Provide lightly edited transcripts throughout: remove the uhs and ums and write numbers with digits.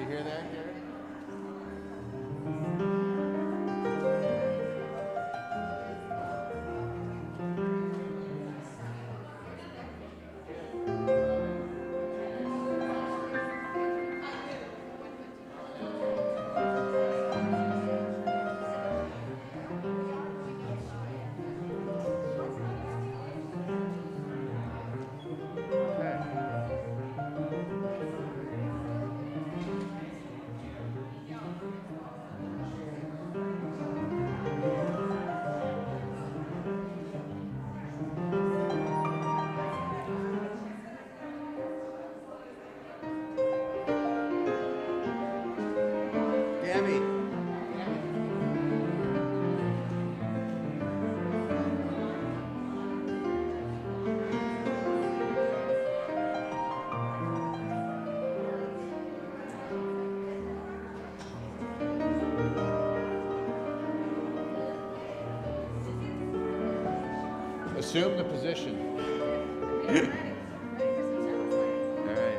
hear that, Gary? Gabby. Assume the position. All right.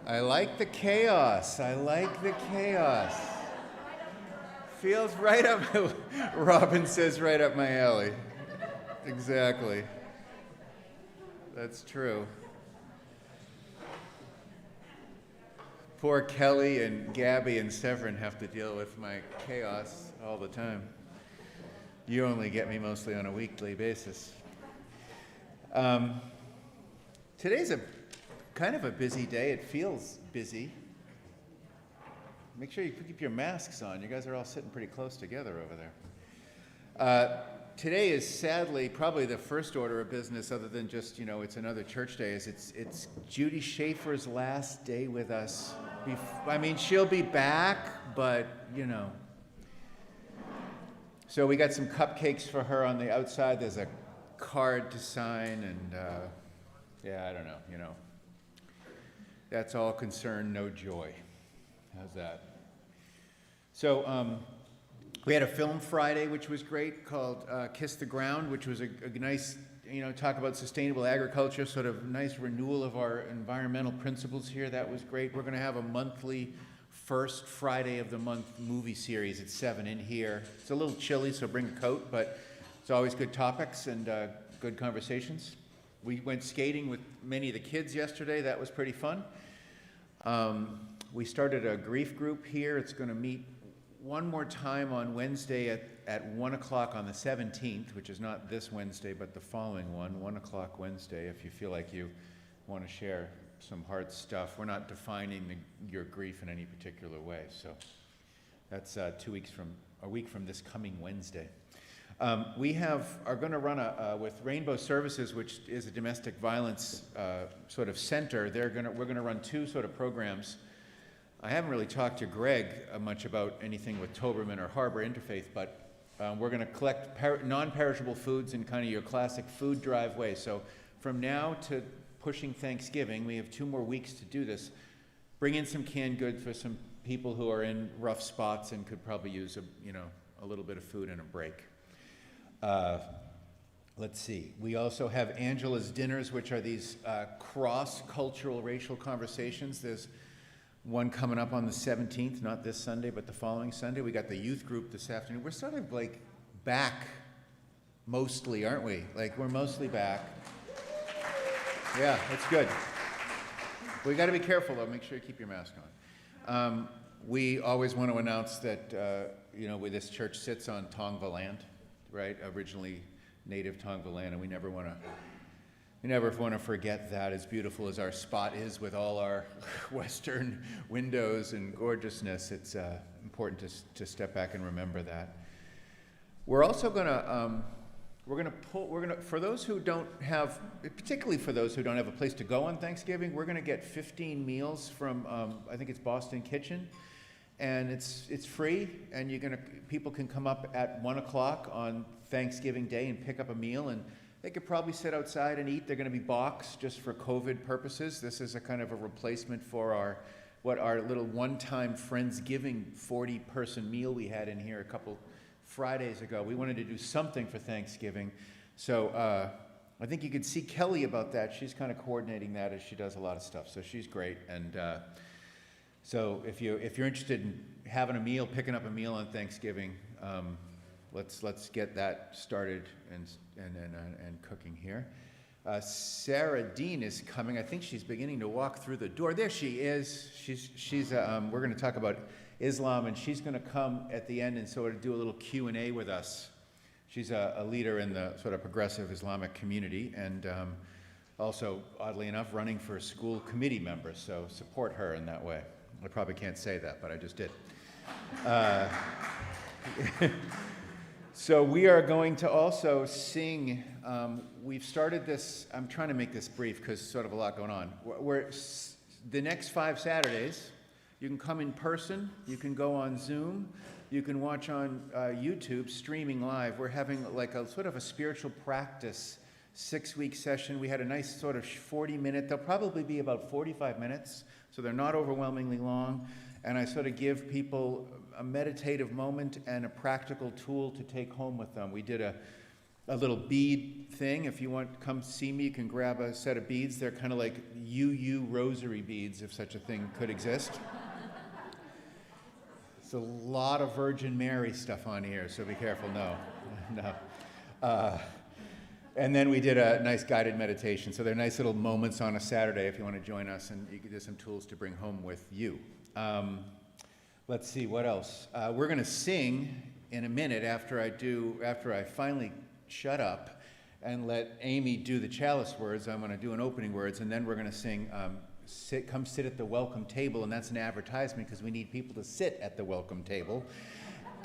I like the chaos. I like the chaos. Feels right up, Robin says, right up my alley. Exactly. That's true. Poor Kelly and Gabby and Severin have to deal with my chaos all the time. You only get me mostly on a weekly basis. Today's a kind of a busy day. It feels busy. Make sure you keep your masks on. You guys are all sitting pretty close together over there. Today is sadly probably the first order of business, other than just, it's another church day, is it's Judy Schaefer's last day with us. I mean, she'll be back, but, So we got some cupcakes for her on the outside. There's a card to sign, and, I don't know, That's all concern, no joy. How's that? So we had a film Friday, which was great, called Kiss the Ground, which was a nice, talk about sustainable agriculture, sort of nice renewal of our environmental principles here. That was great. We're going to have a monthly first Friday of the month movie series at 7 in here. It's a little chilly, so bring a coat, but it's always good topics and good conversations. We went skating with many of the kids yesterday. That was pretty fun. We started a grief group here. It's going to meet one more time on Wednesday at 1 o'clock on the 17th, which is not this Wednesday, but the following one, 1 o'clock Wednesday, if you feel like you want to share some hard stuff. We're not defining your grief in any particular way. So that's a week from this coming Wednesday. We are going to run with Rainbow Services, which is a domestic violence sort of center. We're going to run two sort of programs. I haven't really talked to Greg much about anything with Toberman or Harbor Interfaith, but we're going to collect non-perishable foods in kind of your classic food drive way. So from now to pushing Thanksgiving, we have 2 more weeks to do this. Bring in some canned goods for some people who are in rough spots and could probably use a little bit of food and a break. Let's see. We also have Angela's Dinners, which are these cross-cultural racial conversations. There's one coming up on the 17th, not this Sunday, but the following Sunday. We got the youth group this afternoon. We're sort of like back mostly, aren't we? Like, we're mostly back. Yeah, that's good. We got to be careful, though. Make sure you keep your mask on. We always want to announce that, where this church sits on Tongva land, right? Originally native Tongva land, and we never want to forget that. As beautiful as our spot is with all our Western windows and gorgeousness, it's important to step back and remember that. We're also going to for those who don't have, particularly for those who don't have a place to go on Thanksgiving, we're going to get 15 meals from, I think it's Boston Kitchen, and it's free, and people can come up at 1 o'clock on Thanksgiving Day and pick up a meal, and they could probably sit outside and eat. They're going to be boxed just for COVID purposes. This is a kind of a replacement for our little one-time Friendsgiving 40-person meal we had in here a couple Fridays ago. We wanted to do something for Thanksgiving. So I think you could see Kelly about that. She's kind of coordinating that as she does a lot of stuff. So she's great. And so if you're interested in having a meal, picking up a meal on Thanksgiving, let's get that started and cooking here. Sarah Dean is coming. I think she's beginning to walk through the door. There she is. We're going to talk about Islam, and she's going to come at the end and sort of do a little Q&A with us. She's a leader in the sort of progressive Islamic community, and also, oddly enough, running for school committee members, so support her in that way. I probably can't say that, but I just did. So we are going to also sing, we've started this, I'm trying to make this brief because sort of a lot going on. The next 5 Saturdays, you can come in person, you can go on Zoom, you can watch on YouTube, streaming live. We're having like a sort of a spiritual practice 6-week session. We had a nice sort of 40-minute, they'll probably be about 45 minutes, so they're not overwhelmingly long. And I sort of give people a meditative moment and a practical tool to take home with them. We did a little bead thing. If you want to come see me, you can grab a set of beads. They're kind of like UU rosary beads, if such a thing could exist. It's a lot of Virgin Mary stuff on here, so be careful. No. And then we did a nice guided meditation. So they're nice little moments on a Saturday if you want to join us, and you can do some tools to bring home with you. Let's see, what else? We're going to sing in a minute after I finally shut up and let Amy do the chalice words. I'm going to do an opening words, and then we're going to sing come sit at the welcome table, and that's an advertisement because we need people to sit at the welcome table.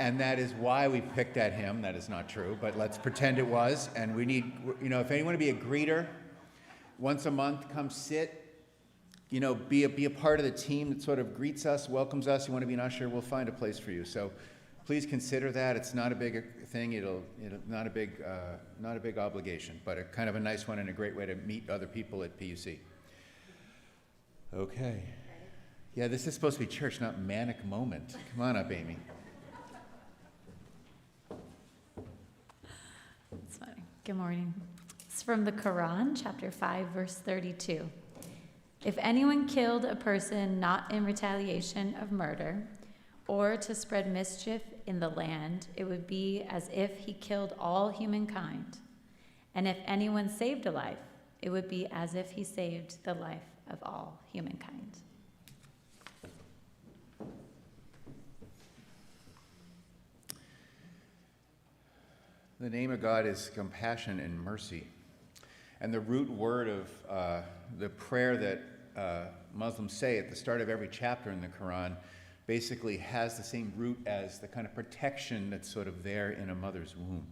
And that is why we picked that hymn. That is not true, but let's pretend it was. And we need, if anyone to be a greeter, once a month, come sit. Be a part of the team that sort of greets us, welcomes us. You want to be an usher, we'll find a place for you. So please consider that. It's not a big thing. It'll not a big obligation, but a kind of a nice one and a great way to meet other people at PUC. Okay. Yeah, this is supposed to be church, not manic moment. Come on up, Amy. It's funny. Good morning. It's from the Quran, chapter 5, verse 32. If anyone killed a person not in retaliation of murder or to spread mischief in the land, it would be as if he killed all humankind. And if anyone saved a life, it would be as if he saved the life of all humankind. The name of God is compassion and mercy. And the root word of the prayer that Muslims say at the start of every chapter in the Quran basically has the same root as the kind of protection that's sort of there in a mother's womb.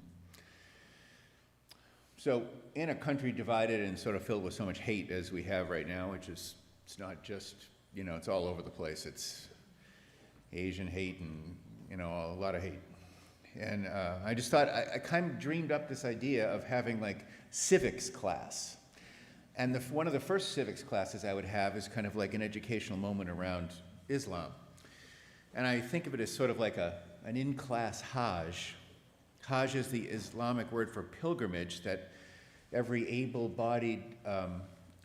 So in a country divided and sort of filled with so much hate as we have right now, it's not just, it's all over the place. It's Asian hate and, a lot of hate. And I just thought, I kind of dreamed up this idea of having like civics class. And one of the first civics classes I would have is kind of like an educational moment around Islam. And I think of it as sort of like an in-class Hajj. Hajj is the Islamic word for pilgrimage that every able-bodied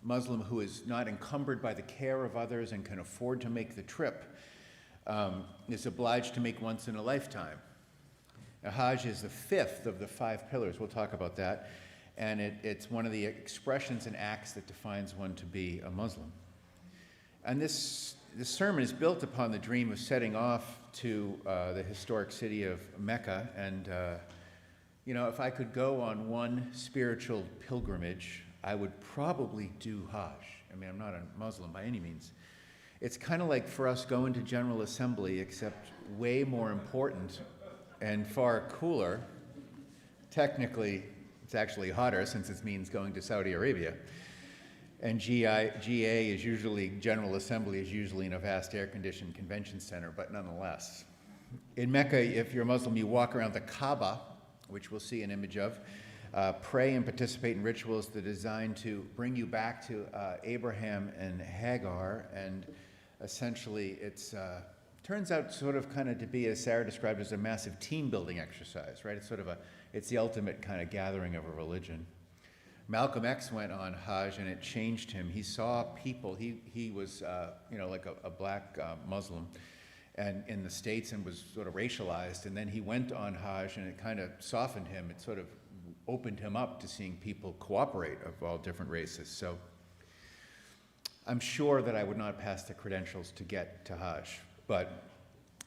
Muslim who is not encumbered by the care of others and can afford to make the trip is obliged to make once in a lifetime. Now, Hajj is the 5th of the 5 pillars. We'll talk about that. and it's one of the expressions and acts that defines one to be a Muslim. And this sermon is built upon the dream of setting off to the historic city of Mecca. And, if I could go on one spiritual pilgrimage, I would probably do Hajj. I mean, I'm not a Muslim by any means. It's kind of like for us going to General Assembly, except way more important and far cooler. Technically, it's actually hotter since it means going to Saudi Arabia. And GA is usually, General Assembly is usually in a vast air-conditioned convention center, but nonetheless. In Mecca, if you're a Muslim, you walk around the Kaaba, which we'll see an image of, pray and participate in rituals that are designed to bring you back to Abraham and Hagar, and essentially it's turns out sort of kind of to be, as Sarah described, as a massive team-building exercise, right? It's the ultimate kind of gathering of a religion. Malcolm X went on Hajj, and it changed him. He saw people. He was, like a black Muslim, and in the States, and was sort of racialized. And then he went on Hajj, and it kind of softened him. It sort of opened him up to seeing people cooperate of all different races. So I'm sure that I would not pass the credentials to get to Hajj. But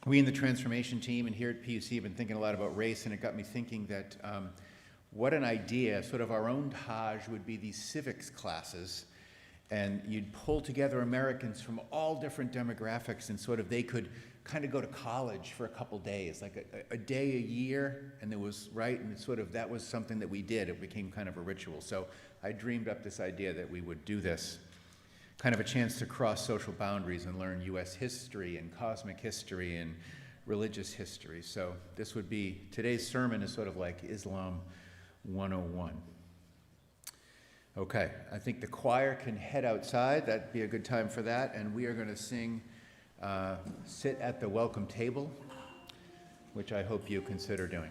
we in the transformation team and here at PUC have been thinking a lot about race, and it got me thinking that what an idea, sort of our own Hajj would be these civics classes, and you'd pull together Americans from all different demographics, and sort of they could kind of go to college for a couple days, like a day a year, and there was, right, and sort of that was something that we did. It became kind of a ritual. So I dreamed up this idea that we would do this, kind of a chance to cross social boundaries and learn U.S. history and cosmic history and religious history. So this would be, today's sermon is sort of like Islam 101. Okay, I think the choir can head outside. That'd be a good time for that. And we are going to sing Sit at the Welcome Table, which I hope you consider doing.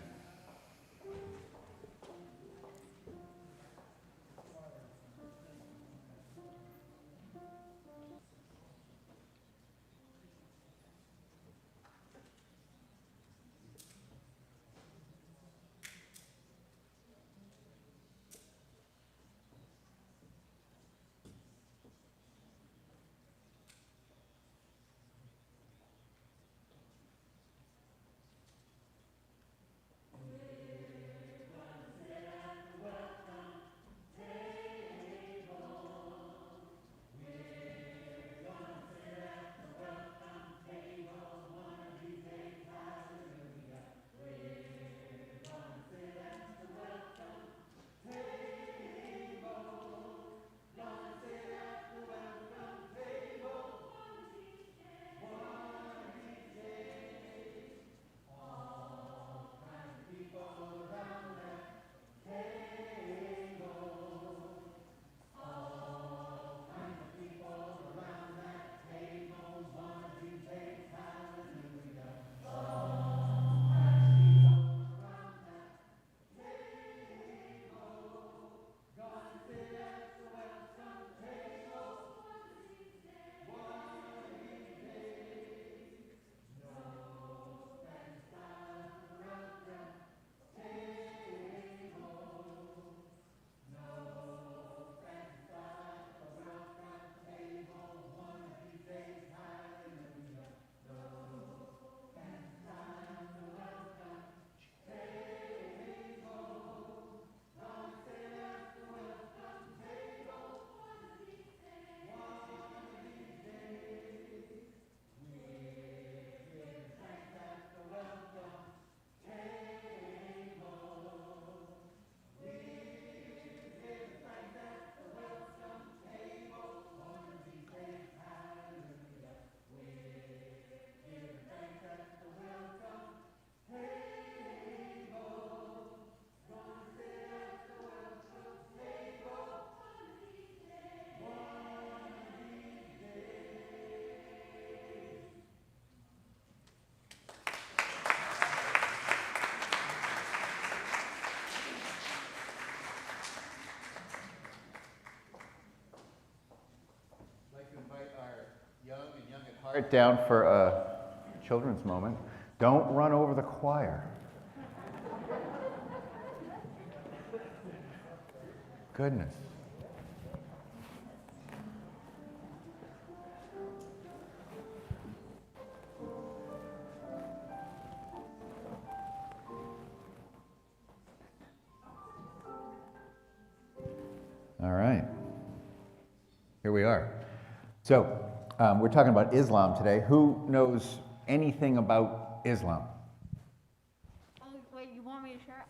Heart down for a children's moment. Don't run over the choir. Goodness. All right. Here we are. So, we're talking about Islam today. Who knows anything about Islam? Oh, wait, you want me to share?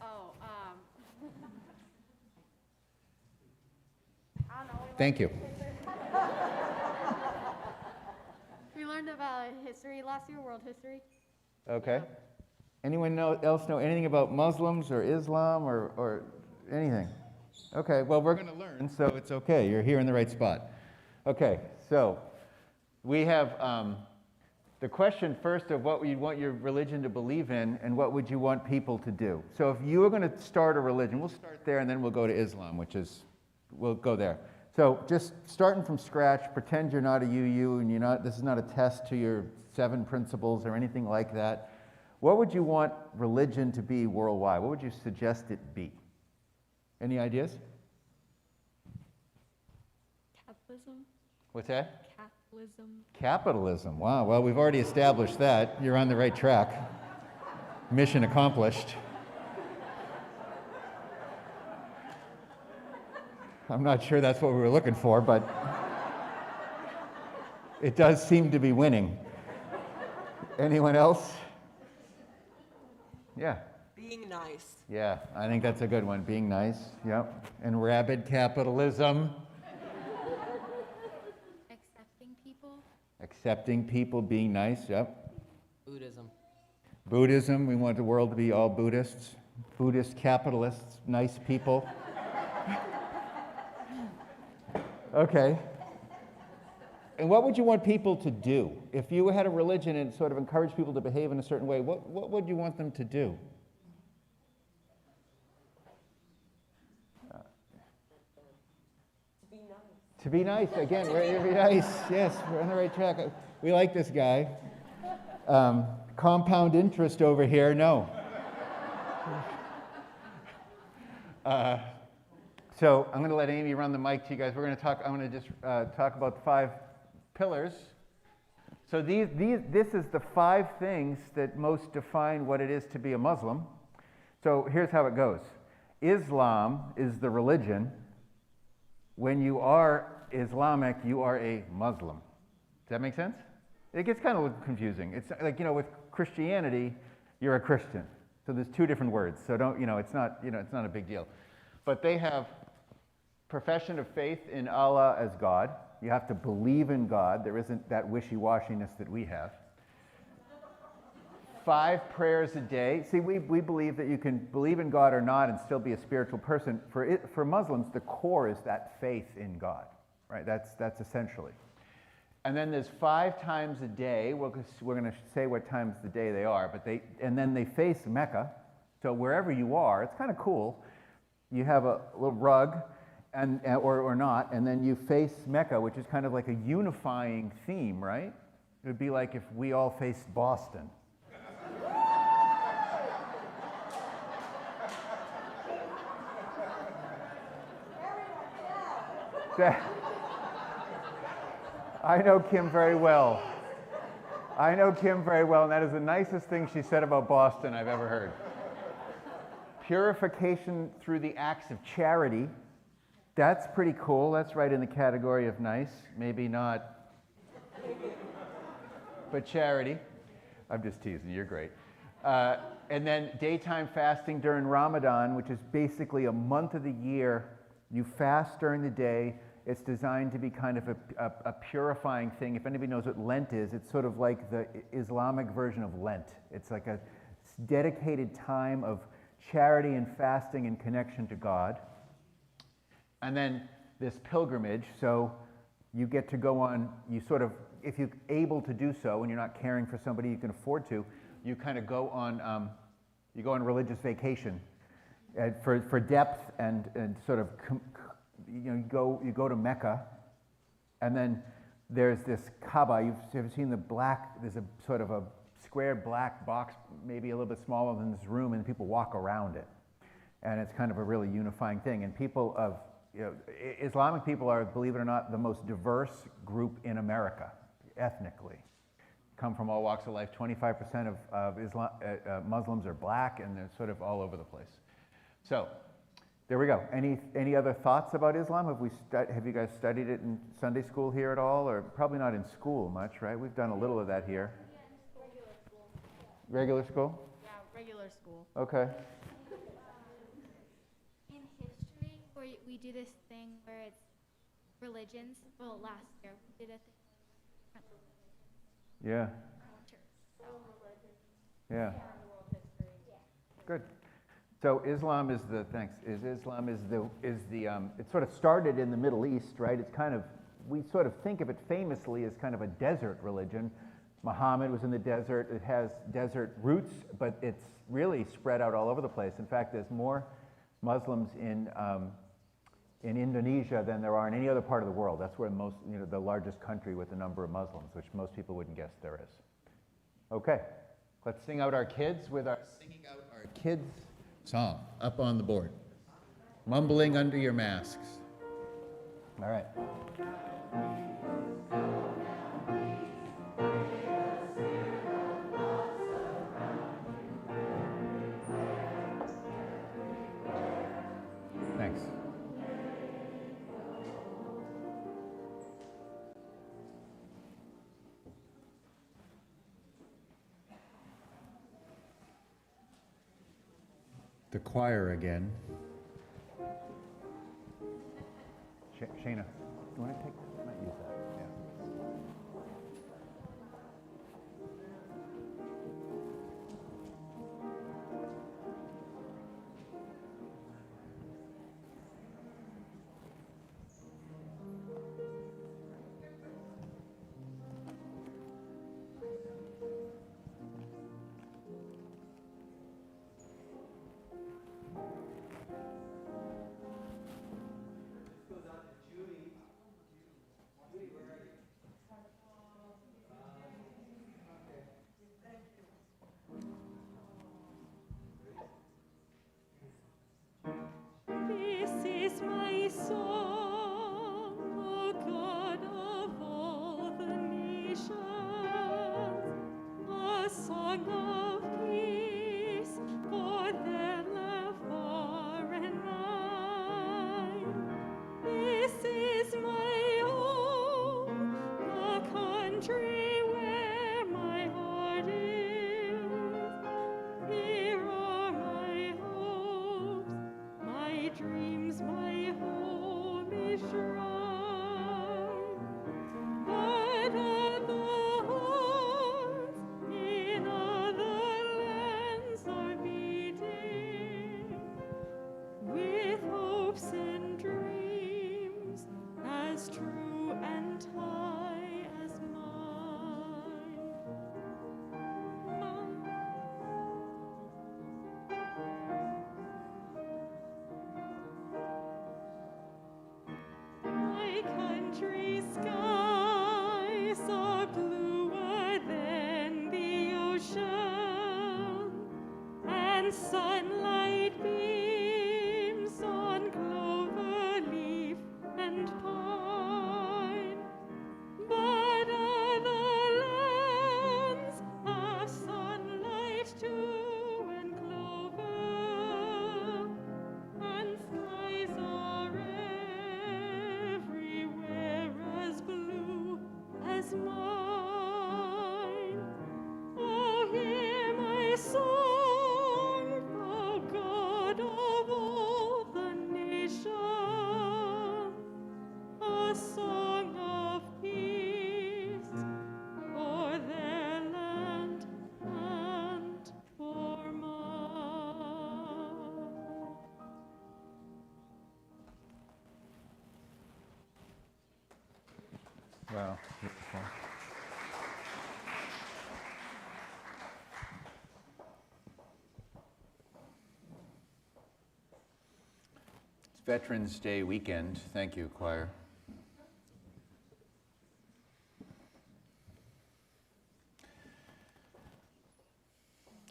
I don't know. Thank you. We learned about history last year, world history. Okay. Anyone else know anything about Muslims or Islam or anything? Okay, well, we're going to learn, so it's okay. You're here in the right spot. Okay, so we have the question first of what you want your religion to believe in and what would you want people to do. So if you were going to start a religion, we'll start there and then we'll go to Islam, we'll go there. So just starting from scratch, pretend you're not a UU and this is not a test to your 7 principles or anything like that. What would you want religion to be worldwide? What would you suggest it be? Any ideas? Capitalism. What's that? Capitalism. Capitalism. Wow. Well, we've already established that. You're on the right track. Mission accomplished. I'm not sure that's what we were looking for, but it does seem to be winning. Anyone else? Yeah. Being nice. Yeah, I think that's a good one. Being nice. Yep. And rabid capitalism. Accepting people. Accepting people, being nice. Yep. Buddhism. Buddhism. We want the world to be all Buddhists. Buddhist capitalists, nice people. Okay. And what would you want people to do? If you had a religion and sort of encouraged people to behave in a certain way, what would you want them to do? To be nice, again, to be nice. Yes, we're on the right track. We like this guy. Compound interest over here, no. So I'm going to let Amy run the mic to you guys. I'm going to just talk about the 5 pillars. So this is the 5 things that most define what it is to be a Muslim. So here's how it goes. Islam is the religion. When you are Islamic, you are a Muslim. Does that make sense? It gets kind of confusing. It's like, with Christianity, you're a Christian. So there's 2 different words. So it's not a big deal. But they have profession of faith in Allah as God. You have to believe in God. There isn't that wishy-washiness that we have. 5 prayers a day. See, we believe that you can believe in God or not and still be a spiritual person. For Muslims, the core is that faith in God, right? That's essentially. And then there's 5 times a day. We're going to say what times of the day they are, and then they face Mecca. So wherever you are, it's kind of cool. You have a little rug, or not, and then you face Mecca, which is kind of like a unifying theme, right? It would be like if we all faced Boston. I know Kim very well. And that is the nicest thing she said about Boston I've ever heard. Purification through the acts of charity. That's pretty cool. That's right in the category of nice. Maybe not, but charity. I'm just teasing. You're great. And then daytime fasting during Ramadan, which is basically a month of the year. You fast during the day. It's designed to be kind of a purifying thing. If anybody knows what Lent is, it's sort of like the Islamic version of Lent. It's like a dedicated time of charity and fasting and connection to God. And then this pilgrimage, so you get to go on, if you're able to do so and you're not caring for somebody you can afford to, you kind of go on religious vacation for depth and sort of, you go to Mecca, and then there's this Kaaba. You've ever seen there's a sort of a square black box, maybe a little bit smaller than this room, and people walk around it. And it's kind of a really unifying thing. And people of Islamic people are, believe it or not, the most diverse group in America, ethnically. Come from all walks of life. 25% of Muslims are black, and they're sort of all over the place. So, there we go. Any other thoughts about Islam? Have you guys studied it in Sunday school here at all, or probably not in school much, right? We've done a little of that here. Regular school. Regular school? Yeah, regular school. Okay. In history, where we do this thing where it's religions. Well, last year we did a thing where it was Yeah. different Yeah. Good. So Islam is the it sort of started in the Middle East, right? It's kind of, we sort of think of it famously as kind of a desert religion. Muhammad was in the desert. It has desert roots, but it's really spread out all over the place. In fact, there's more Muslims in Indonesia than there are in any other part of the world. That's where the largest country with the number of Muslims, which most people wouldn't guess there is. Okay, let's sing out our kids with our Singing Out Our Kids song up on the board. Mumbling under your masks. All right. Thanks. The choir again. Shayna, do you want to take that? I might use that. Yeah. This is my song, O God of all the nations, a song of peace for them far and nigh. This is my home, the country where my heart is. Here are my hopes, my dreams, my holy shrine. But other hearts in other lands are beating with hopes and dreams as true and high as mine. My country's skies are bluer than the ocean, and sunlight beams on clover leaf and pine. But other lands have sunlight too and clover, and skies are everywhere as blue as mine. Oh, hear my song, O God of all the nations, a song of peace for their land and for mine. Wow. Beautiful. It's Veterans Day weekend. Thank you, choir.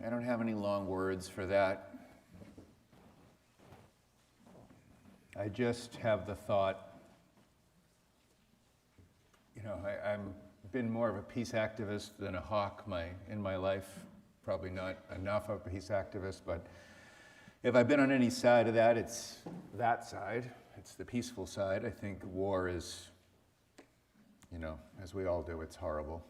I don't have any long words for that. I just have the thought, you know, I'm been more of a peace activist than a hawk in my life. Probably not enough of a peace activist, but if I've been on any side of that, it's that side. It's the peaceful side. I think war is, you know, as we all do, it's horrible.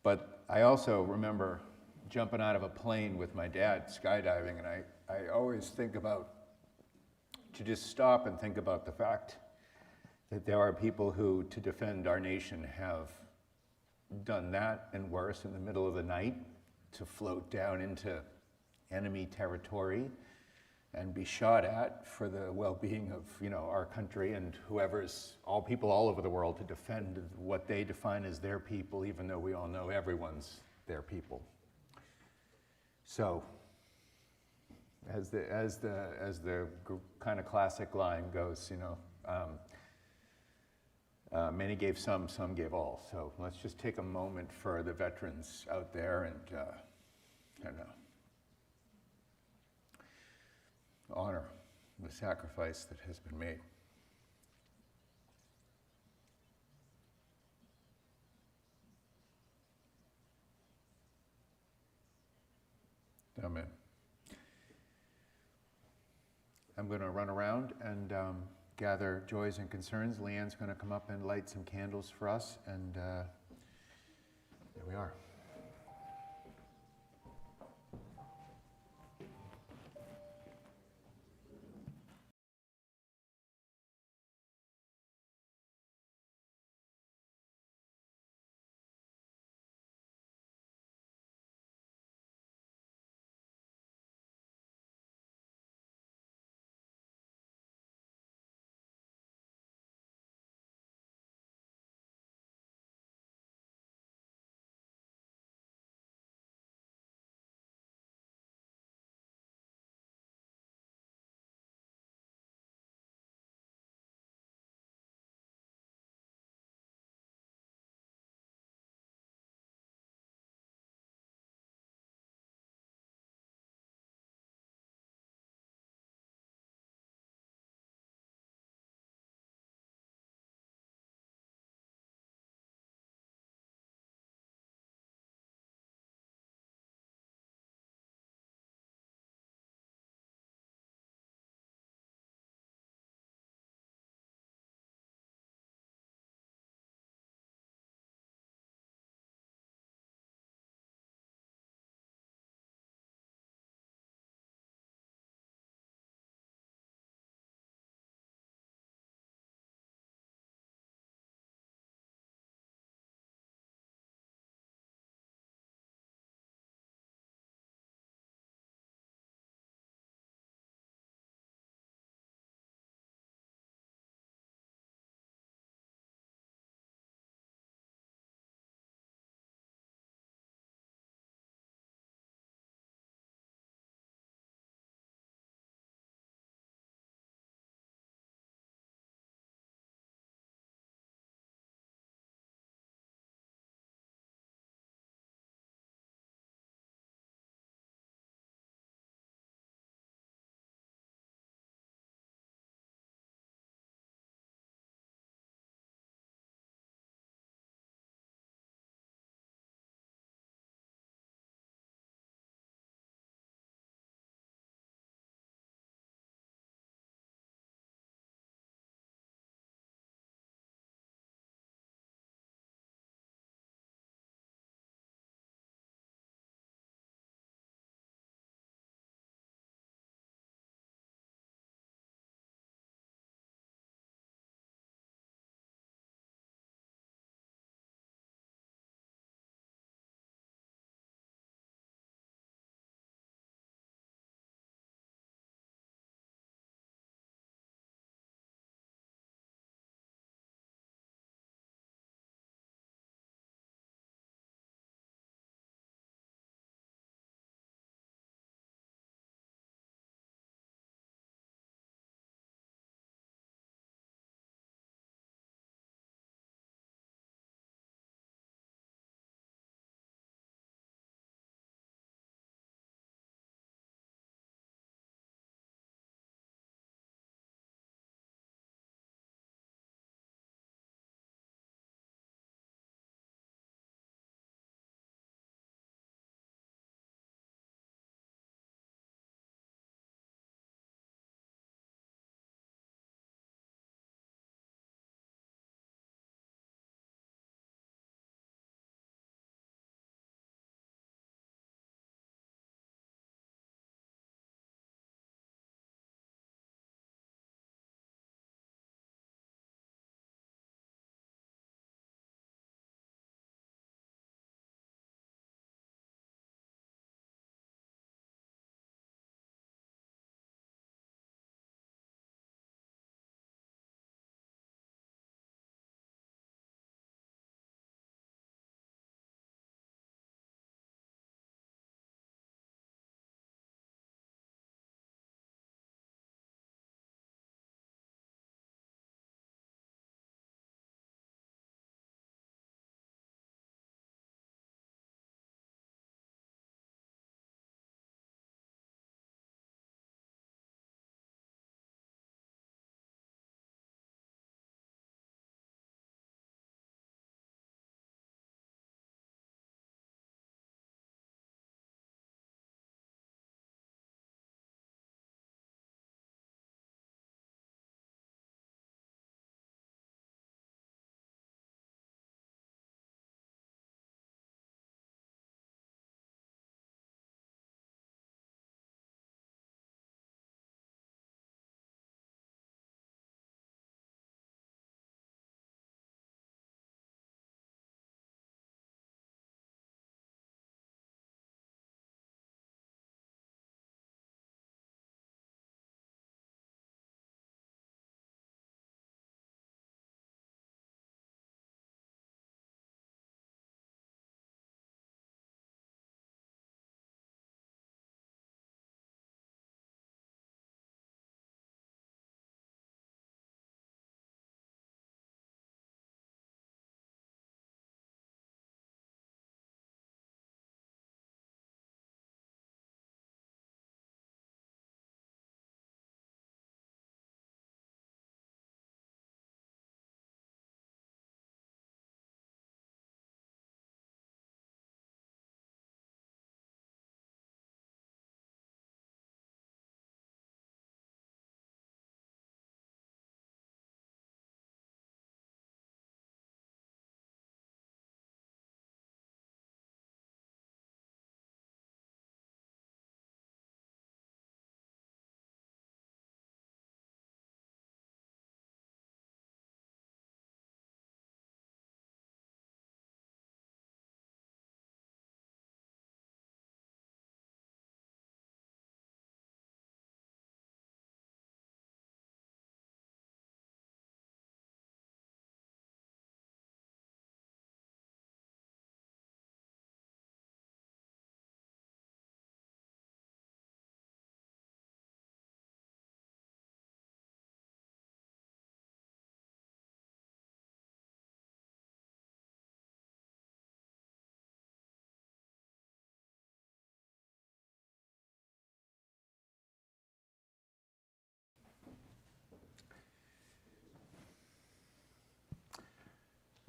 But I also remember jumping out of a plane with my dad skydiving, and I always think about, to just stop and think about the fact that there are people who, to defend our nation, have done that and worse in the middle of the night, to float down into enemy territory and be shot at for the well-being of, you know, our country and whoever's, all people all over the world, to defend what they define as their people, even though we all know everyone's their people. So, as the kind of classic line goes, you know, many gave some gave all. So let's just take a moment for the veterans out there and, I don't know, honor the sacrifice that has been made. Amen. I'm going to run around and gather joys and concerns. Leanne's going to come up and light some candles for us, and there we are.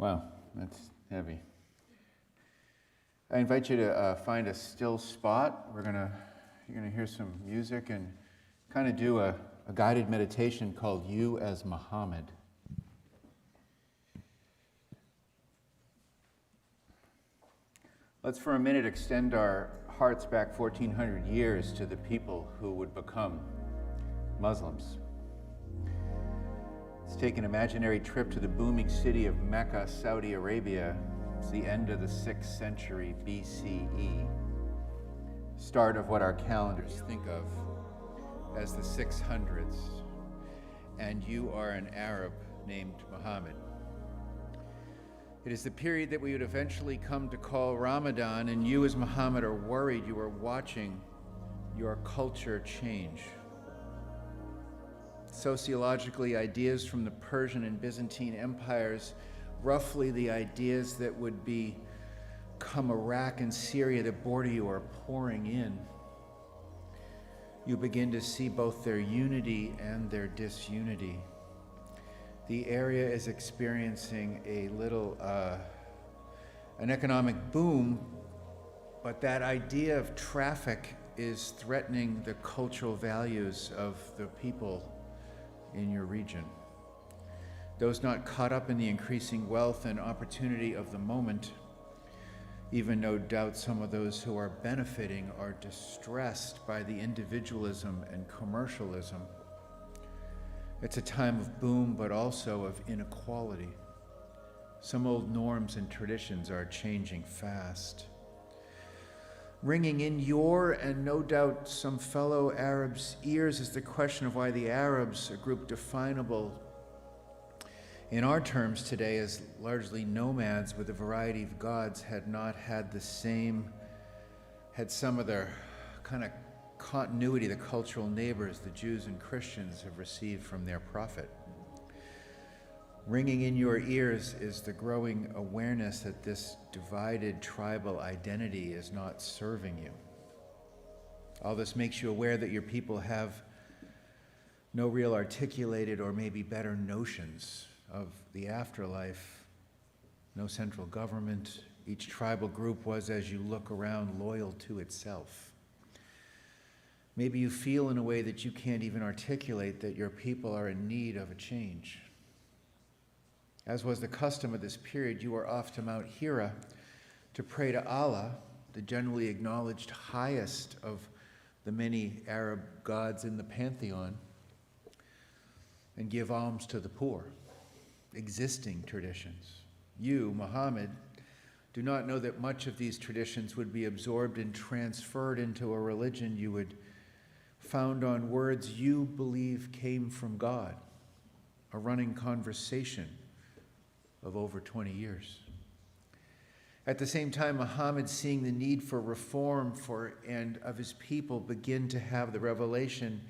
Wow, that's heavy. I invite you to find a still spot. You're gonna hear some music and kind of do a guided meditation called You as Muhammad. Let's for a minute extend our hearts back 1,400 years to the people who would become Muslims. Let's take an imaginary trip to the booming city of Mecca, Saudi Arabia. It's the end of the 6th century BCE, start of what our calendars think of as the 600s, and you are an Arab named Muhammad. It is the period that we would eventually come to call Ramadan, and you as Muhammad are worried. You are watching your culture change. Sociologically, ideas from the Persian and Byzantine empires, roughly the ideas that would become Iraq and Syria that border you, are pouring in. You begin to see both their unity and their disunity. The area is experiencing an economic boom, but that idea of traffic is threatening the cultural values of the people in your region. Those not caught up in the increasing wealth and opportunity of the moment, even no doubt some of those who are benefiting, are distressed by the individualism and commercialism. It's a time of boom, but also of inequality. Some old norms and traditions are changing fast. Ringing in your, and no doubt some fellow Arabs' ears, is the question of why the Arabs, a group definable in our terms today as largely nomads with a variety of gods, had some of their kind of continuity the cultural neighbors, the Jews and Christians, have received from their prophet. Ringing in your ears is the growing awareness that this divided tribal identity is not serving you. All this makes you aware that your people have no real articulated or maybe better notions of the afterlife, no central government. Each tribal group was, as you look around, loyal to itself. Maybe you feel in a way that you can't even articulate that your people are in need of a change. As was the custom of this period, you are off to Mount Hira to pray to Allah, the generally acknowledged highest of the many Arab gods in the pantheon, and give alms to the poor. Existing traditions. You, Muhammad, do not know that much of these traditions would be absorbed and transferred into a religion you would found on words you believe came from God, a running conversation of over 20 years. At the same time, Muhammad, seeing the need for reform and of his people, begin to have the revelation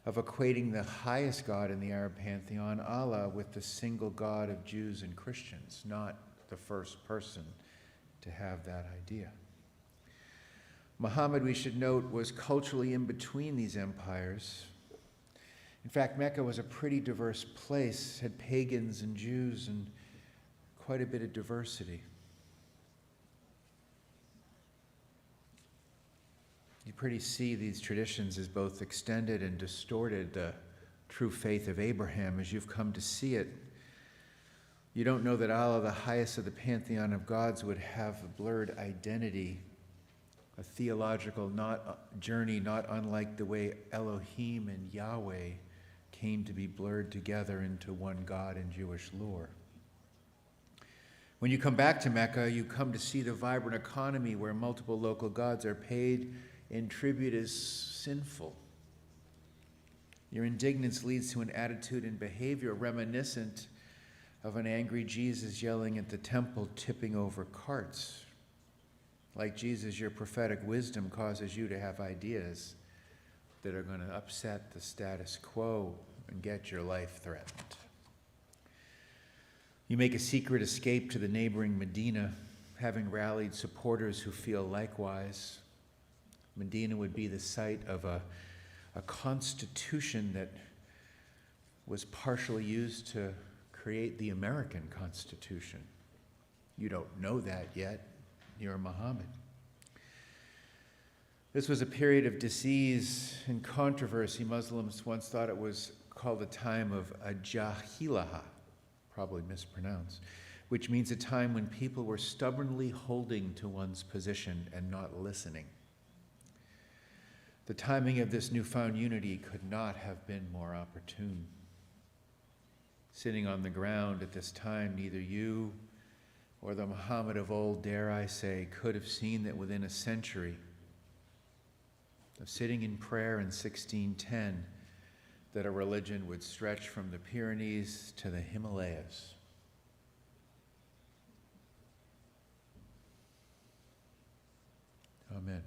of equating the highest God in the Arab pantheon, Allah, with the single God of Jews and Christians, not the first person to have that idea. Muhammad, we should note, was culturally in between these empires. In fact, Mecca was a pretty diverse place, had pagans and Jews and quite a bit of diversity. You pretty see these traditions as both extended and distorted the true faith of Abraham as you've come to see it. You don't know that Allah, the highest of the pantheon of gods, would have a blurred identity, a theological journey not unlike the way Elohim and Yahweh came to be blurred together into one God in Jewish lore. When you come back to Mecca, you come to see the vibrant economy where multiple local gods are paid in tribute as sinful. Your indignance leads to an attitude and behavior reminiscent of an angry Jesus yelling at the temple, tipping over carts. Like Jesus, your prophetic wisdom causes you to have ideas that are going to upset the status quo and get your life threatened. You make a secret escape to the neighboring Medina, having rallied supporters who feel likewise. Medina would be the site of a constitution that was partially used to create the American Constitution. You don't know that yet. You're Muhammad. This was a period of disease and controversy. Muslims once thought it was called a time of jahilaha, probably mispronounced, which means a time when people were stubbornly holding to one's position and not listening. The timing of this newfound unity could not have been more opportune. Sitting on the ground at this time, neither you or the Muhammad of old, dare I say, could have seen that within a century of sitting in prayer in 1610, that a religion would stretch from the Pyrenees to the Himalayas. Amen.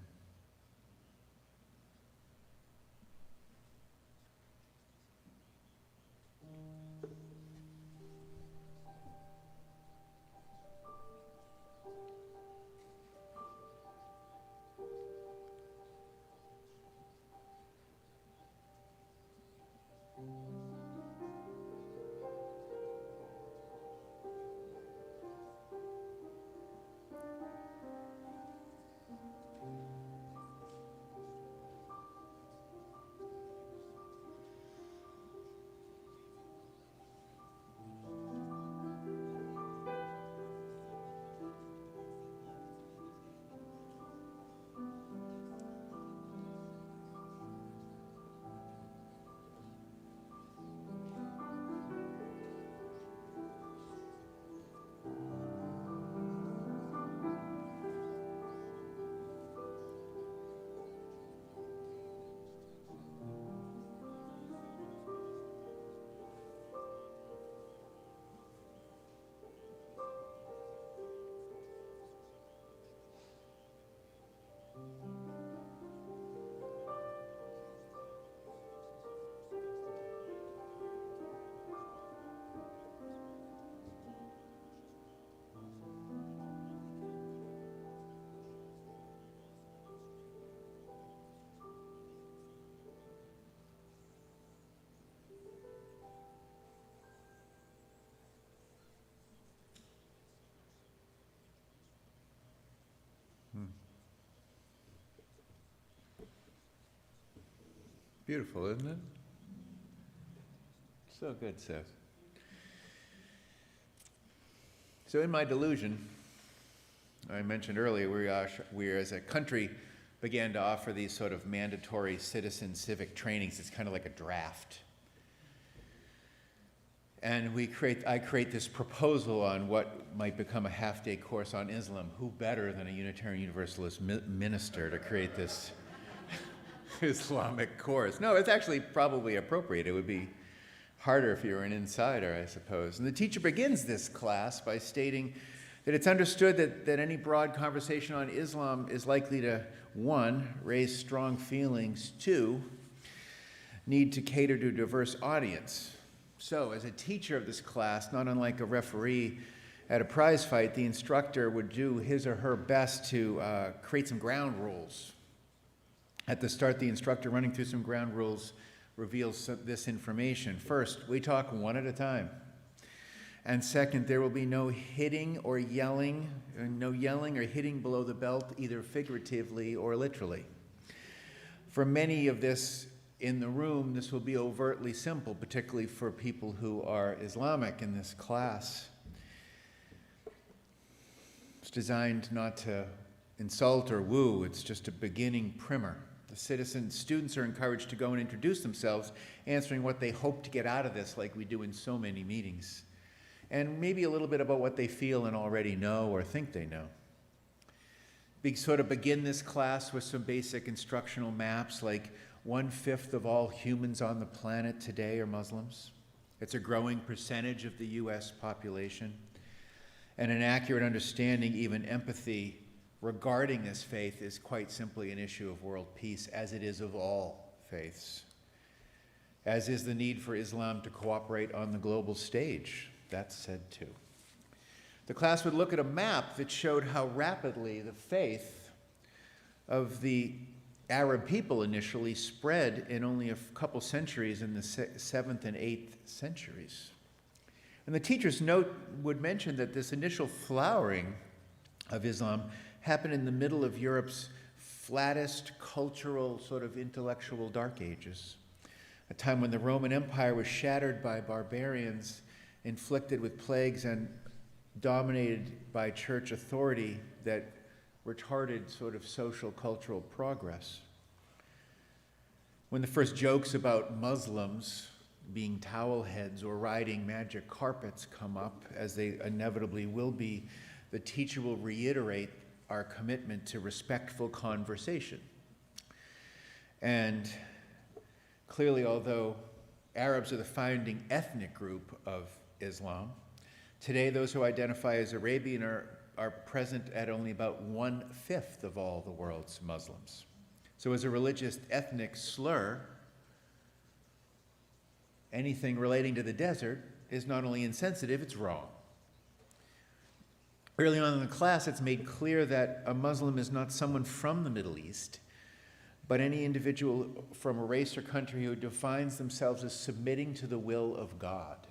Beautiful, isn't it? So good, Seth. So in my delusion, I mentioned earlier, we as a country began to offer these sort of mandatory citizen civic trainings. It's kind of like a draft. And I create this proposal on what might become a half-day course on Islam. Who better than a Unitarian Universalist minister to create this Islamic course? No, it's actually probably appropriate. It would be harder if you were an insider, I suppose. And the teacher begins this class by stating that it's understood that any broad conversation on Islam is likely to, 1, raise strong feelings, 2, need to cater to a diverse audience. So, as a teacher of this class, not unlike a referee at a prize fight, the instructor would do his or her best to create some ground rules. At the start, the instructor, running through some ground rules, reveals this information. First, we talk one at a time. And second, there will be no hitting or yelling, no yelling or hitting below the belt, either figuratively or literally. For many of this in the room, this will be overtly simple, particularly for people who are Islamic in this class. It's designed not to insult or woo, it's just a beginning primer. The students are encouraged to go and introduce themselves, answering what they hope to get out of this, like we do in so many meetings. And maybe a little bit about what they feel and already know or think they know. We sort of begin this class with some basic instructional maps, like 1/5 of all humans on the planet today are Muslims. It's a growing percentage of the U.S. population. And an accurate understanding, even empathy, regarding this faith is quite simply an issue of world peace, as it is of all faiths. As is the need for Islam to cooperate on the global stage. That's said too. The class would look at a map that showed how rapidly the faith of the Arab people initially spread in only a couple centuries in the 7th and 8th centuries. And the teacher's note would mention that this initial flowering of Islam happened in the middle of Europe's flattest cultural, sort of intellectual dark ages, a time when the Roman Empire was shattered by barbarians, inflicted with plagues, and dominated by church authority that retarded sort of social cultural progress. When the first jokes about Muslims being towel heads or riding magic carpets come up, as they inevitably will be, the teacher will reiterate our commitment to respectful conversation. And clearly, although Arabs are the founding ethnic group of Islam, today those who identify as Arabian are present at only about 1/5 of all the world's Muslims. So as a religious ethnic slur, anything relating to the desert is not only insensitive, it's wrong. Early on in the class, it's made clear that a Muslim is not someone from the Middle East, but any individual from a race or country who defines themselves as submitting to the will of God.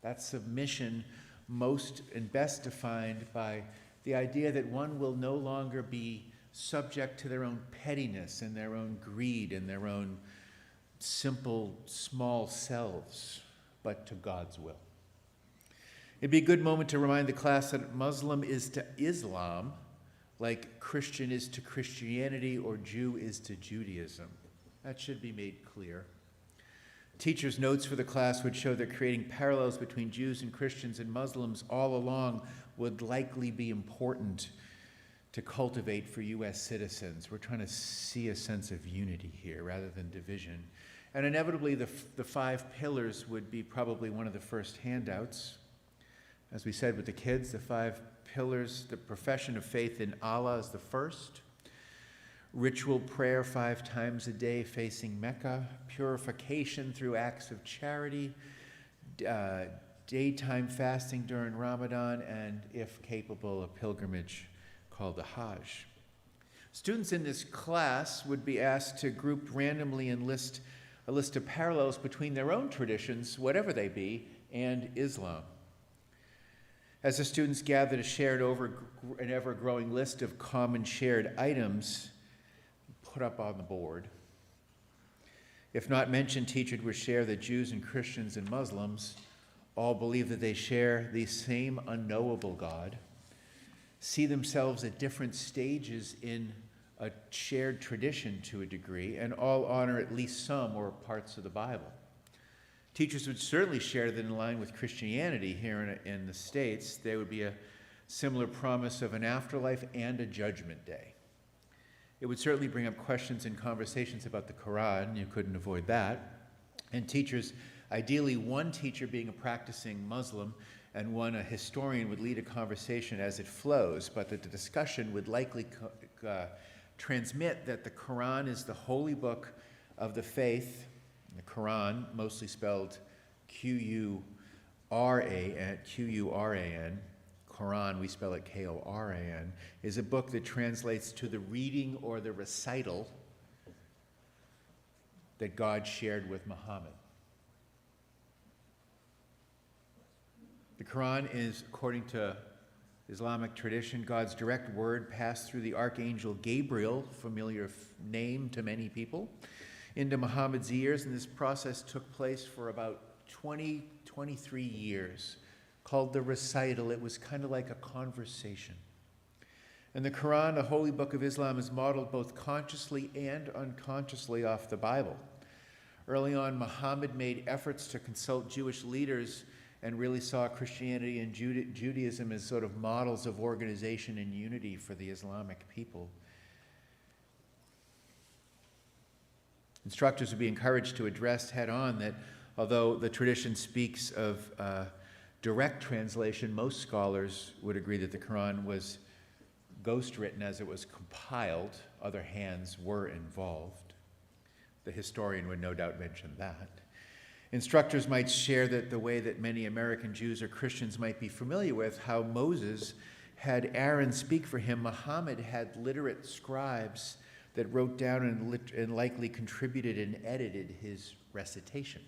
That submission most and best defined by the idea that one will no longer be subject to their own pettiness and their own greed and their own simple, small selves, but to God's will. It'd be a good moment to remind the class that Muslim is to Islam like Christian is to Christianity or Jew is to Judaism. That should be made clear. Teachers' notes for the class would show that creating parallels between Jews and Christians and Muslims all along would likely be important to cultivate for U.S. citizens. We're trying to see a sense of unity here rather than division. And inevitably, the 5 pillars would be probably one of the first handouts. As we said with the kids, the 5 pillars, the profession of faith in Allah is the first. Ritual prayer 5 times a day facing Mecca. Purification through acts of charity. Daytime fasting during Ramadan. And, if capable, a pilgrimage called the Hajj. Students in this class would be asked to group randomly and list a list of parallels between their own traditions, whatever they be, and Islam. As the students gathered a shared an ever-growing list of common shared items put up on the board. If not mentioned, teachers would share that Jews and Christians and Muslims all believe that they share the same unknowable God, see themselves at different stages in a shared tradition to a degree, and all honor at least some or parts of the Bible. Teachers would certainly share that in line with Christianity here in the States, there would be a similar promise of an afterlife and a judgment day. It would certainly bring up questions and conversations about the Quran. You couldn't avoid that. And teachers, ideally one teacher being a practicing Muslim and one a historian, would lead a conversation as it flows, but that the discussion would likely transmit that the Quran is the holy book of the faith. The Quran, mostly spelled Q-U-R-A-N, Quran, we spell it K-O-R-A-N, is a book that translates to the reading or the recital that God shared with Muhammad. The Quran is, according to Islamic tradition, God's direct word passed through the Archangel Gabriel, familiar name to many people, into Muhammad's ears, and this process took place for about 23 years, called the recital. It was kind of like a conversation. And the Quran, the holy book of Islam, is modeled both consciously and unconsciously off the Bible. Early on, Muhammad made efforts to consult Jewish leaders and really saw Christianity and Judaism as sort of models of organization and unity for the Islamic people. Instructors would be encouraged to address head-on that although the tradition speaks of direct translation, most scholars would agree that the Quran was ghost-written as it was compiled. Other hands were involved. The historian would no doubt mention that. Instructors might share that the way that many American Jews or Christians might be familiar with how Moses had Aaron speak for him, Muhammad had literate scribes that wrote down and likely contributed and edited his recitation.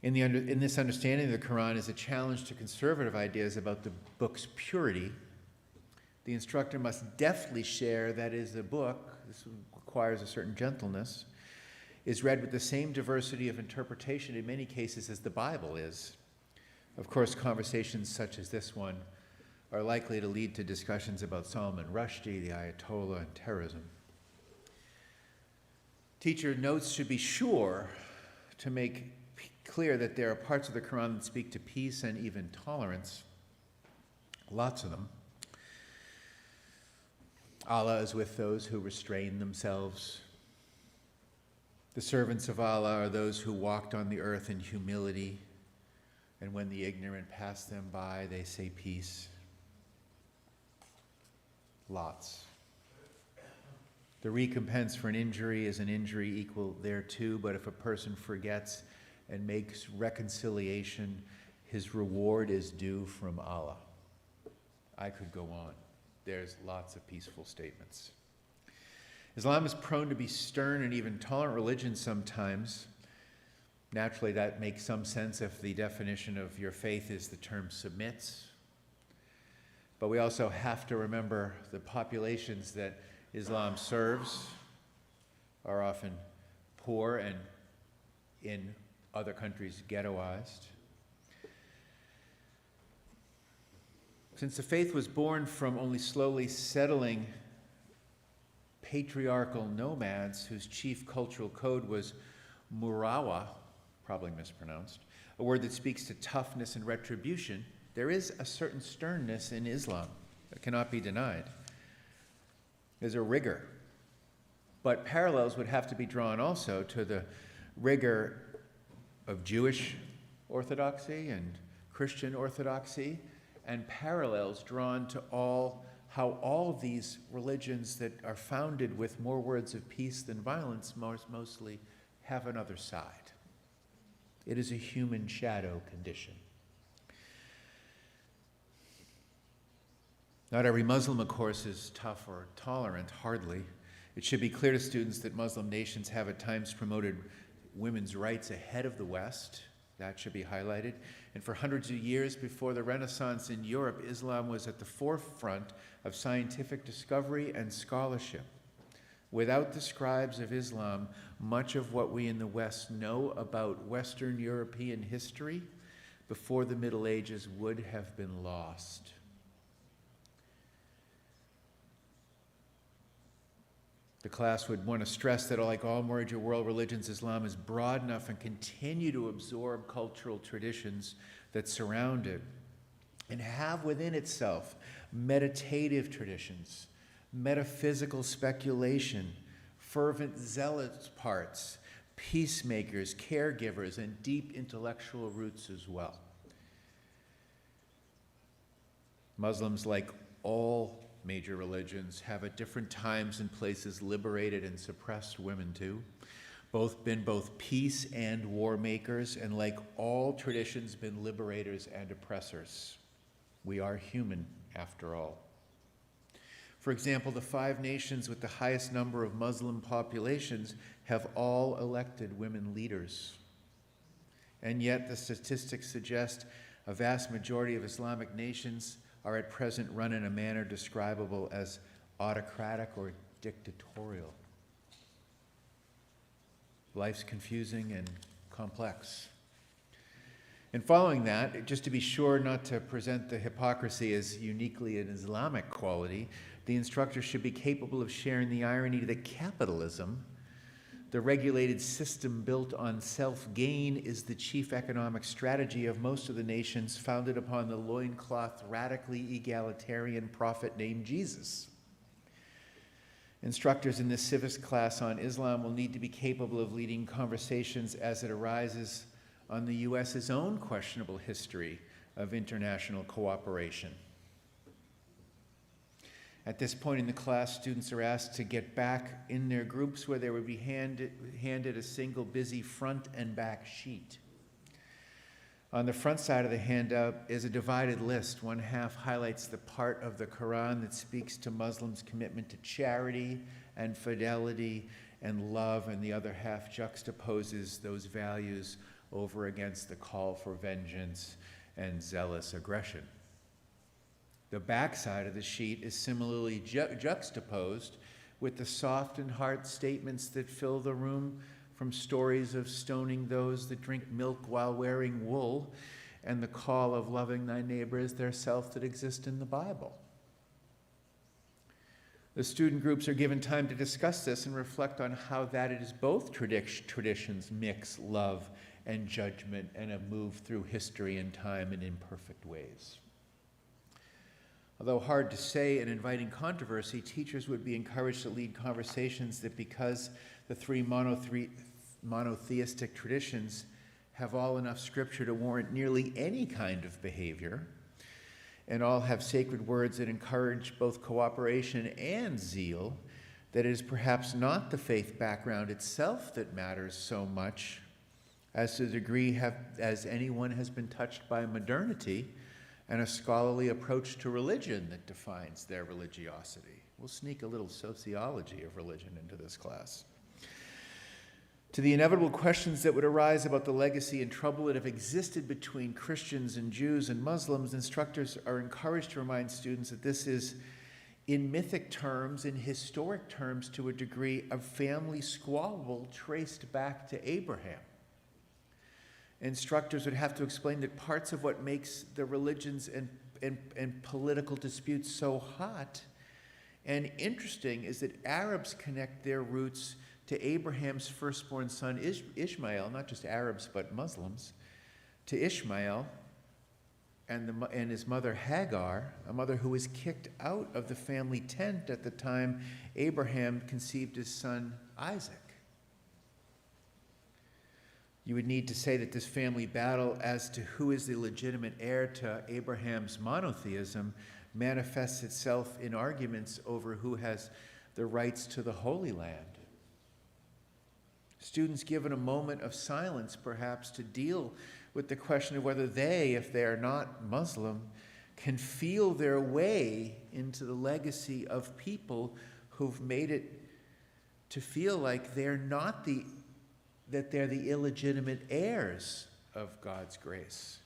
In this understanding of the Quran is a challenge to conservative ideas about the book's purity. The instructor must deftly share that is the book, this requires a certain gentleness, is read with the same diversity of interpretation in many cases as the Bible is. Of course, conversations such as this one are likely to lead to discussions about Salman Rushdie, the Ayatollah, and terrorism. Teacher notes should be sure to make clear that there are parts of the Quran that speak to peace and even tolerance. Lots of them. Allah is with those who restrain themselves. The servants of Allah are those who walked on the earth in humility, and when the ignorant pass them by, they say peace. Lots. The recompense for an injury is an injury equal thereto, but if a person forgets and makes reconciliation, his reward is due from Allah. I could go on. There's lots of peaceful statements. Islam is prone to be stern and even tolerant religion sometimes. Naturally, that makes some sense if the definition of your faith is the term submits. But we also have to remember the populations that Islam serves are often poor and in other countries ghettoized. Since the faith was born from only slowly settling patriarchal nomads whose chief cultural code was murawa, probably mispronounced, a word that speaks to toughness and retribution, there is a certain sternness in Islam that cannot be denied. There's a rigor, but parallels would have to be drawn also to the rigor of Jewish orthodoxy and Christian orthodoxy, and parallels drawn to how all of these religions that are founded with more words of peace than violence mostly have another side. It is a human shadow condition. Not every Muslim, of course, is tough or tolerant, hardly. It should be clear to students that Muslim nations have at times promoted women's rights ahead of the West. That should be highlighted. And for hundreds of years before the Renaissance in Europe, Islam was at the forefront of scientific discovery and scholarship. Without the scribes of Islam, much of what we in the West know about Western European history before the Middle Ages would have been lost. The class would want to stress that, like all major world religions, Islam is broad enough and continue to absorb cultural traditions that surround it and have within itself meditative traditions, metaphysical speculation, fervent zealot parts, peacemakers, caregivers, and deep intellectual roots as well. Muslims, like all major religions, have at different times and places liberated and suppressed women too. Been both peace and war makers, and like all traditions, been liberators and oppressors. We are human after all. For example, the 5 nations with the highest number of Muslim populations have all elected women leaders. And yet the statistics suggest a vast majority of Islamic nations are at present run in a manner describable as autocratic or dictatorial. Life's confusing and complex. And following that, just to be sure not to present the hypocrisy as uniquely an Islamic quality, the instructor should be capable of sharing the irony that capitalism, the regulated system built on self-gain, is the chief economic strategy of most of the nations founded upon the loincloth, radically egalitarian prophet named Jesus. Instructors in this civics class on Islam will need to be capable of leading conversations as it arises on the U.S.'s own questionable history of international cooperation. At this point in the class, students are asked to get back in their groups where they would be handed a single busy front and back sheet. On the front side of the handout is a divided list. One half highlights the part of the Quran that speaks to Muslims' commitment to charity and fidelity and love, and the other half juxtaposes those values over against the call for vengeance and zealous aggression. The backside of the sheet is similarly juxtaposed with the soft and hard statements that fill the room, from stories of stoning those that drink milk while wearing wool, and the call of loving thy neighbor as theirself that exist in the Bible. The student groups are given time to discuss this and reflect on how that it is both traditions mix love and judgment and have moved through history and time in imperfect ways. Although hard to say and inviting controversy, teachers would be encouraged to lead conversations that, because the three monotheistic traditions have all enough scripture to warrant nearly any kind of behavior, and all have sacred words that encourage both cooperation and zeal, that it is perhaps not the faith background itself that matters so much as to the degree as anyone has been touched by modernity and a scholarly approach to religion that defines their religiosity. We'll sneak a little sociology of religion into this class. To the inevitable questions that would arise about the legacy and trouble that have existed between Christians and Jews and Muslims, instructors are encouraged to remind students that this is, in mythic terms, in historic terms, to a degree, a family squabble traced back to Abraham. Instructors would have to explain that parts of what makes the religions and political disputes so hot and interesting is that Arabs connect their roots to Abraham's firstborn son Ishmael, not just Arabs but Muslims, to Ishmael and his mother Hagar, a mother who was kicked out of the family tent at the time Abraham conceived his son Isaac. You would need to say that this family battle as to who is the legitimate heir to Abraham's monotheism manifests itself in arguments over who has the rights to the Holy Land. Students given a moment of silence, perhaps, to deal with the question of whether they, if they are not Muslim, can feel their way into the legacy of people who've made it to feel like that they're the illegitimate heirs of God's grace.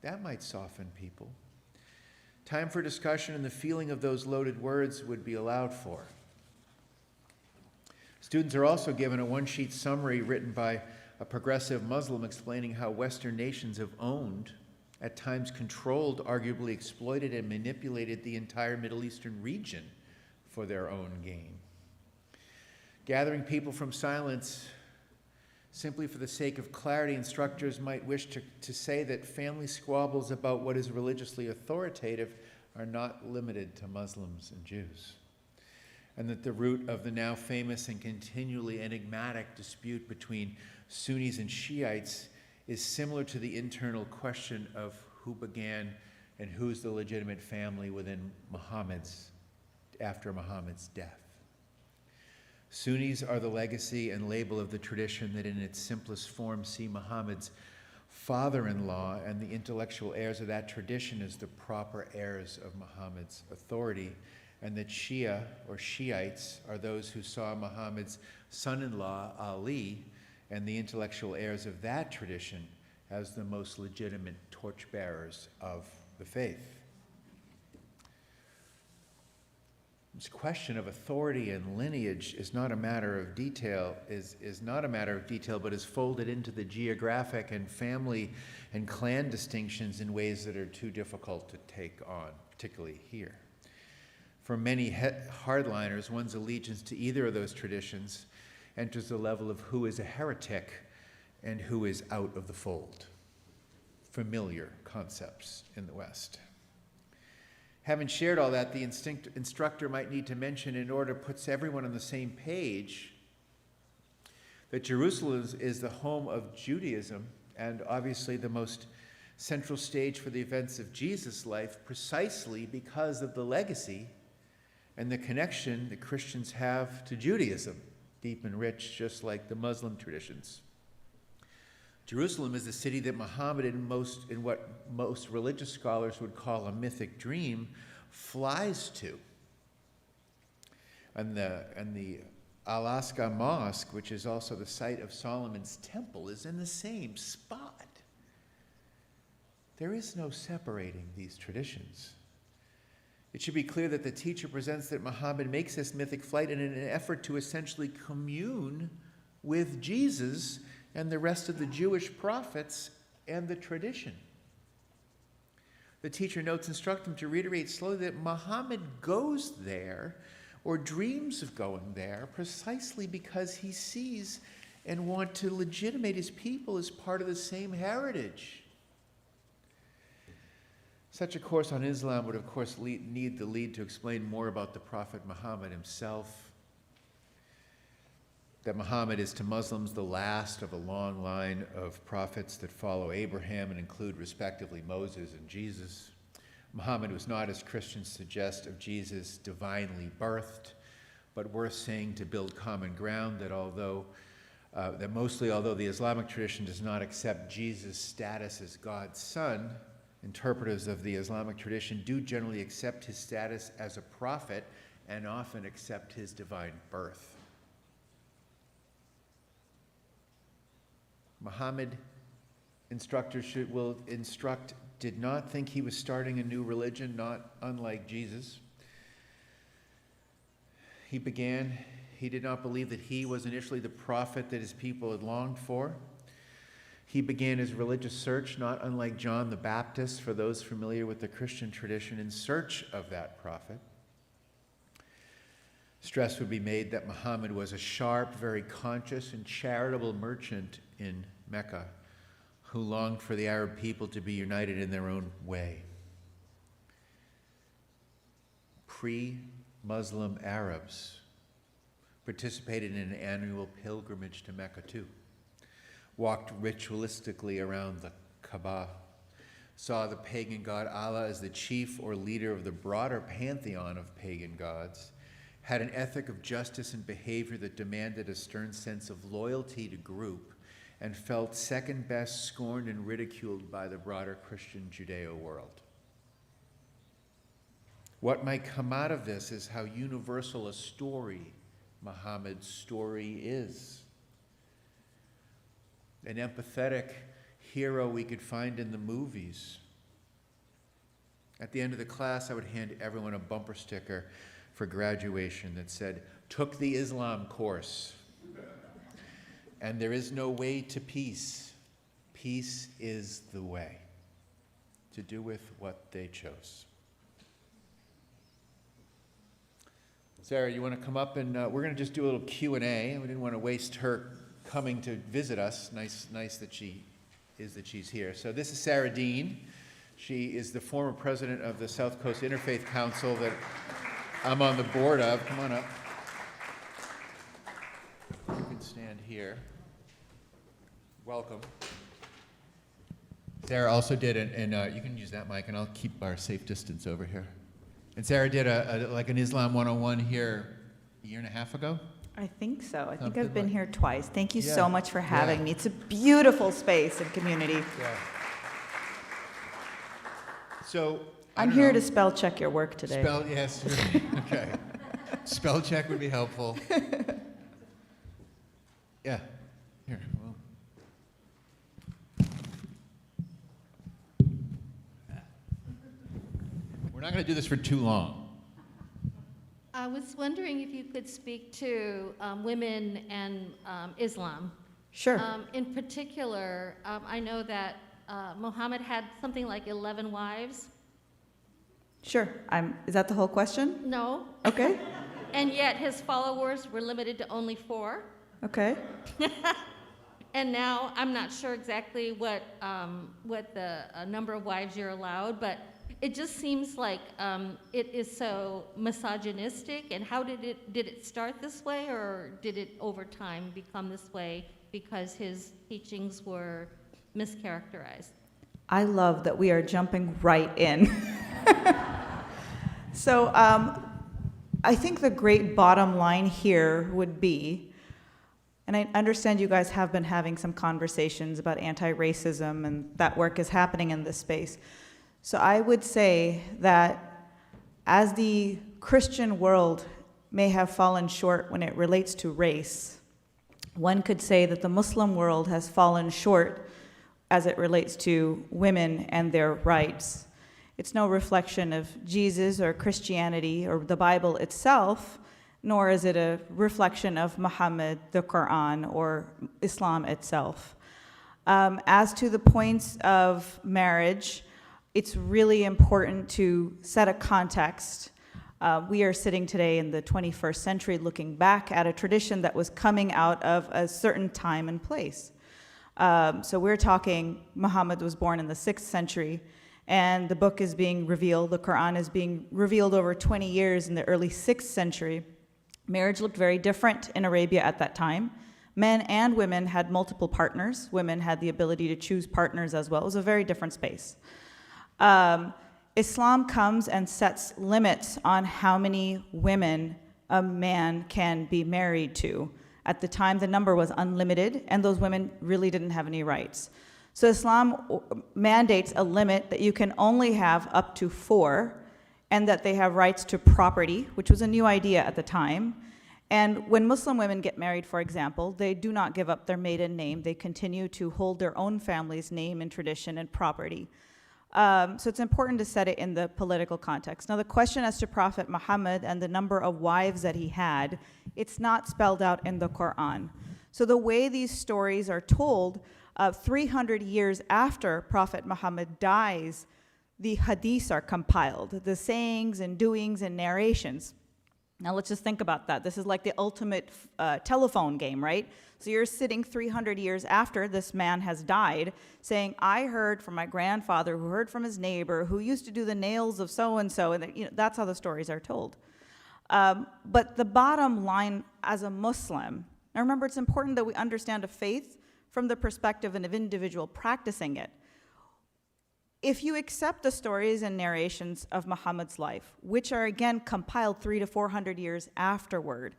That might soften people. Time for discussion and the feeling of those loaded words would be allowed for. Students are also given a one-sheet summary written by a progressive Muslim explaining how Western nations have owned, at times controlled, arguably exploited, and manipulated the entire Middle Eastern region for their own gain. Gathering people from silence simply for the sake of clarity, instructors might wish to say that family squabbles about what is religiously authoritative are not limited to Muslims and Jews, and that the root of the now famous and continually enigmatic dispute between Sunnis and Shiites is similar to the internal question of who began and who's the legitimate family within after Muhammad's death. Sunnis are the legacy and label of the tradition that in its simplest form see Muhammad's father-in-law and the intellectual heirs of that tradition as the proper heirs of Muhammad's authority, and that Shia or Shiites are those who saw Muhammad's son-in-law Ali and the intellectual heirs of that tradition as the most legitimate torchbearers of the faith. This question of authority and lineage is not a matter of detail, but is folded into the geographic and family and clan distinctions in ways that are too difficult to take on, particularly here. For many hardliners, one's allegiance to either of those traditions enters the level of who is a heretic and who is out of the fold. Familiar concepts in the West. Having shared all that, the instructor might need to mention, in order to put everyone on the same page, that Jerusalem is the home of Judaism and obviously the most central stage for the events of Jesus' life, precisely because of the legacy and the connection that Christians have to Judaism, deep and rich, just like the Muslim traditions. Jerusalem is the city that Muhammad, in what most religious scholars would call a mythic dream, flies to. And the Al-Aqsa Mosque, which is also the site of Solomon's temple, is in the same spot. There is no separating these traditions. It should be clear that the teacher presents that Muhammad makes this mythic flight in an effort to essentially commune with Jesus and the rest of the Jewish prophets and the tradition. The teacher notes instruct him to reiterate slowly that Muhammad goes there or dreams of going there precisely because he sees and wants to legitimate his people as part of the same heritage. Such a course on Islam would, of course, need the lead to explain more about the Prophet Muhammad himself. That Muhammad is to Muslims the last of a long line of prophets that follow Abraham and include respectively Moses and Jesus. Muhammad was not, as Christians suggest, of Jesus divinely birthed, but worth saying to build common ground that although the Islamic tradition does not accept Jesus' status as God's son, interpreters of the Islamic tradition do generally accept his status as a prophet and often accept his divine birth. Muhammad will instruct, did not think he was starting a new religion, not unlike Jesus. He did not believe that he was initially the prophet that his people had longed for. He began his religious search, not unlike John the Baptist, for those familiar with the Christian tradition, in search of that prophet. Stress would be made that Muhammad was a sharp, very conscious, and charitable merchant in Mecca who longed for the Arab people to be united in their own way. Pre-Muslim Arabs participated in an annual pilgrimage to Mecca too, walked ritualistically around the Kaaba, saw the pagan god Allah as the chief or leader of the broader pantheon of pagan gods, had an ethic of justice and behavior that demanded a stern sense of loyalty to group, and felt second best, scorned and ridiculed by the broader Christian Judeo world. What might come out of this is how universal a story Muhammad's story is. An empathetic hero we could find in the movies. At the end of the class, I would hand everyone a bumper sticker for graduation that said, "Took the Islam course. And there is no way to peace. Peace is the way." To do with what they chose. Sarah, you want to come up and we're going to just do a little Q&A. We didn't want to waste her coming to visit us. Nice that she's here. So this is Sarah Dean. She is the former president of the South Coast Interfaith Council that I'm on the board of. Come on up. You can stand here. Welcome. Sarah also did, and you can use that mic, and I'll keep our safe distance over here. And Sarah did an Islam 101 here a year and a half ago. I think so. I think Something I've been like- here twice. Thank you Yeah. so much for having Yeah. me. It's a beautiful space and community. Yeah. So I I'm don't here know. to spell check your work today. Yes. Okay. Spell check would be helpful. Yeah. Here. Well. We're not going to do this for too long. I was wondering if you could speak to women and Islam. Sure. In particular, I know that Muhammad had something like 11 wives. Sure. Is that the whole question? No. Okay. And yet his followers were limited to only 4. Okay. And now I'm not sure exactly what the number of wives you're allowed, but it just seems like it is so misogynistic. And how did it start this way, or did it over time become this way because his teachings were mischaracterized? I love that we are jumping right in. So I think the great bottom line here would be, and I understand you guys have been having some conversations about anti-racism, and that work is happening in this space. So I would say that as the Christian world may have fallen short when it relates to race. One could say that the Muslim world has fallen short as it relates to women and their rights. It's no reflection of Jesus or Christianity or the Bible itself, nor is it a reflection of Muhammad, the Quran, or Islam itself. As to the points of marriage, it's really important to set a context. We are sitting today in the 21st century looking back at a tradition that was coming out of a certain time and place. So we're talking, Muhammad was born in the 6th century, and the book is being revealed, the Quran is being revealed over 20 years in the early 6th century. Marriage looked very different in Arabia at that time. Men and women had multiple partners. Women had the ability to choose partners as well. It was a very different space. Islam comes and sets limits on how many women a man can be married to. At the time, the number was unlimited, and those women really didn't have any rights. So Islam mandates a limit that you can only have up to 4, and that they have rights to property, which was a new idea at the time. And when Muslim women get married, for example, they do not give up their maiden name. They continue to hold their own family's name and tradition and property. So it's important to set it in the political context. Now, the question as to Prophet Muhammad and the number of wives that he had, it's not spelled out in the Quran. So the way these stories are told, 300 years after Prophet Muhammad dies, the hadiths are compiled, the sayings and doings and narrations. Now let's just think about that. This is like the ultimate telephone game, right? So you're sitting 300 years after this man has died saying, I heard from my grandfather who heard from his neighbor who used to do the nails of so-and-so, and that's how the stories are told. But the bottom line as a Muslim, now remember it's important that we understand a faith from the perspective of an individual practicing it. If you accept the stories and narrations of Muhammad's life, which are again compiled 300 to 400 years afterward,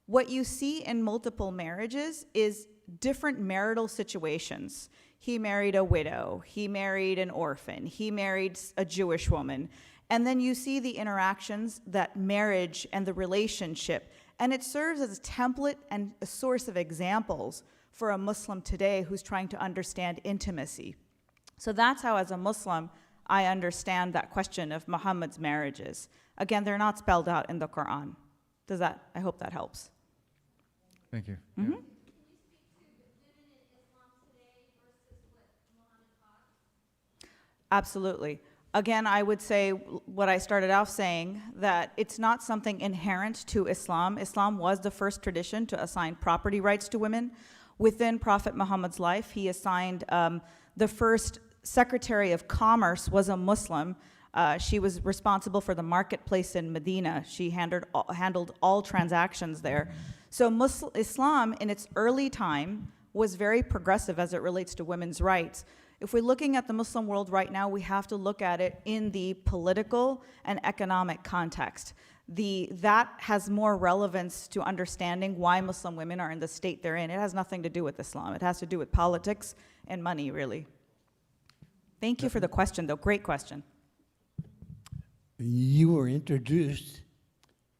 what you see in multiple marriages is different marital situations. He married a widow, he married an orphan, he married a Jewish woman, and then you see the interactions that marriage and the relationship, and it serves as a template and a source of examples for a Muslim today who's trying to understand intimacy. So that's how, as a Muslim, I understand that question of Muhammad's marriages. Again, they're not spelled out in the Quran. I hope that helps. Thank you. Mm-hmm. Yeah. Absolutely. Again, I would say what I started off saying, that it's not something inherent to Islam. Islam was the first tradition to assign property rights to women. Within Prophet Muhammad's life, he assigned the first Secretary of Commerce was a Muslim. She was responsible for the marketplace in Medina. She handled all transactions there. So Islam, in its early time, was very progressive as it relates to women's rights. If we're looking at the Muslim world right now, we have to look at it in the political and economic context. That has more relevance to understanding why Muslim women are in the state they're in. It has nothing to do with Islam. It has to do with politics and money, really. Thank you for the question, though. Great question. You were introduced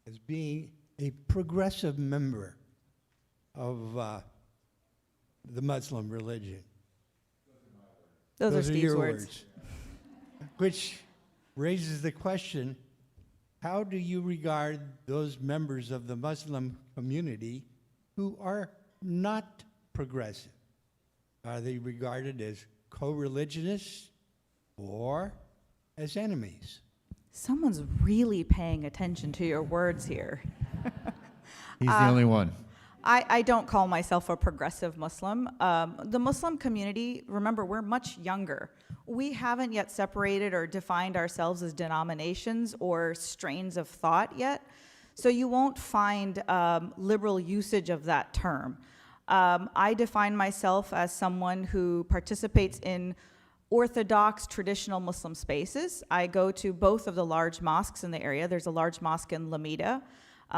as being a progressive member of the Muslim religion. Those are Steve's your words. Which raises the question, how do you regard those members of the Muslim community who are not progressive? Are they regarded as co-religionists or as enemies? Someone's really paying attention to your words here. He's the only one. I don't call myself a progressive Muslim. The Muslim community, remember, we're much younger. We haven't yet separated or defined ourselves as denominations or strains of thought yet. So you won't find liberal usage of that term. I define myself as someone who participates in Orthodox traditional Muslim spaces. I go to both of the large mosques in the area. There's a large mosque in Lamida.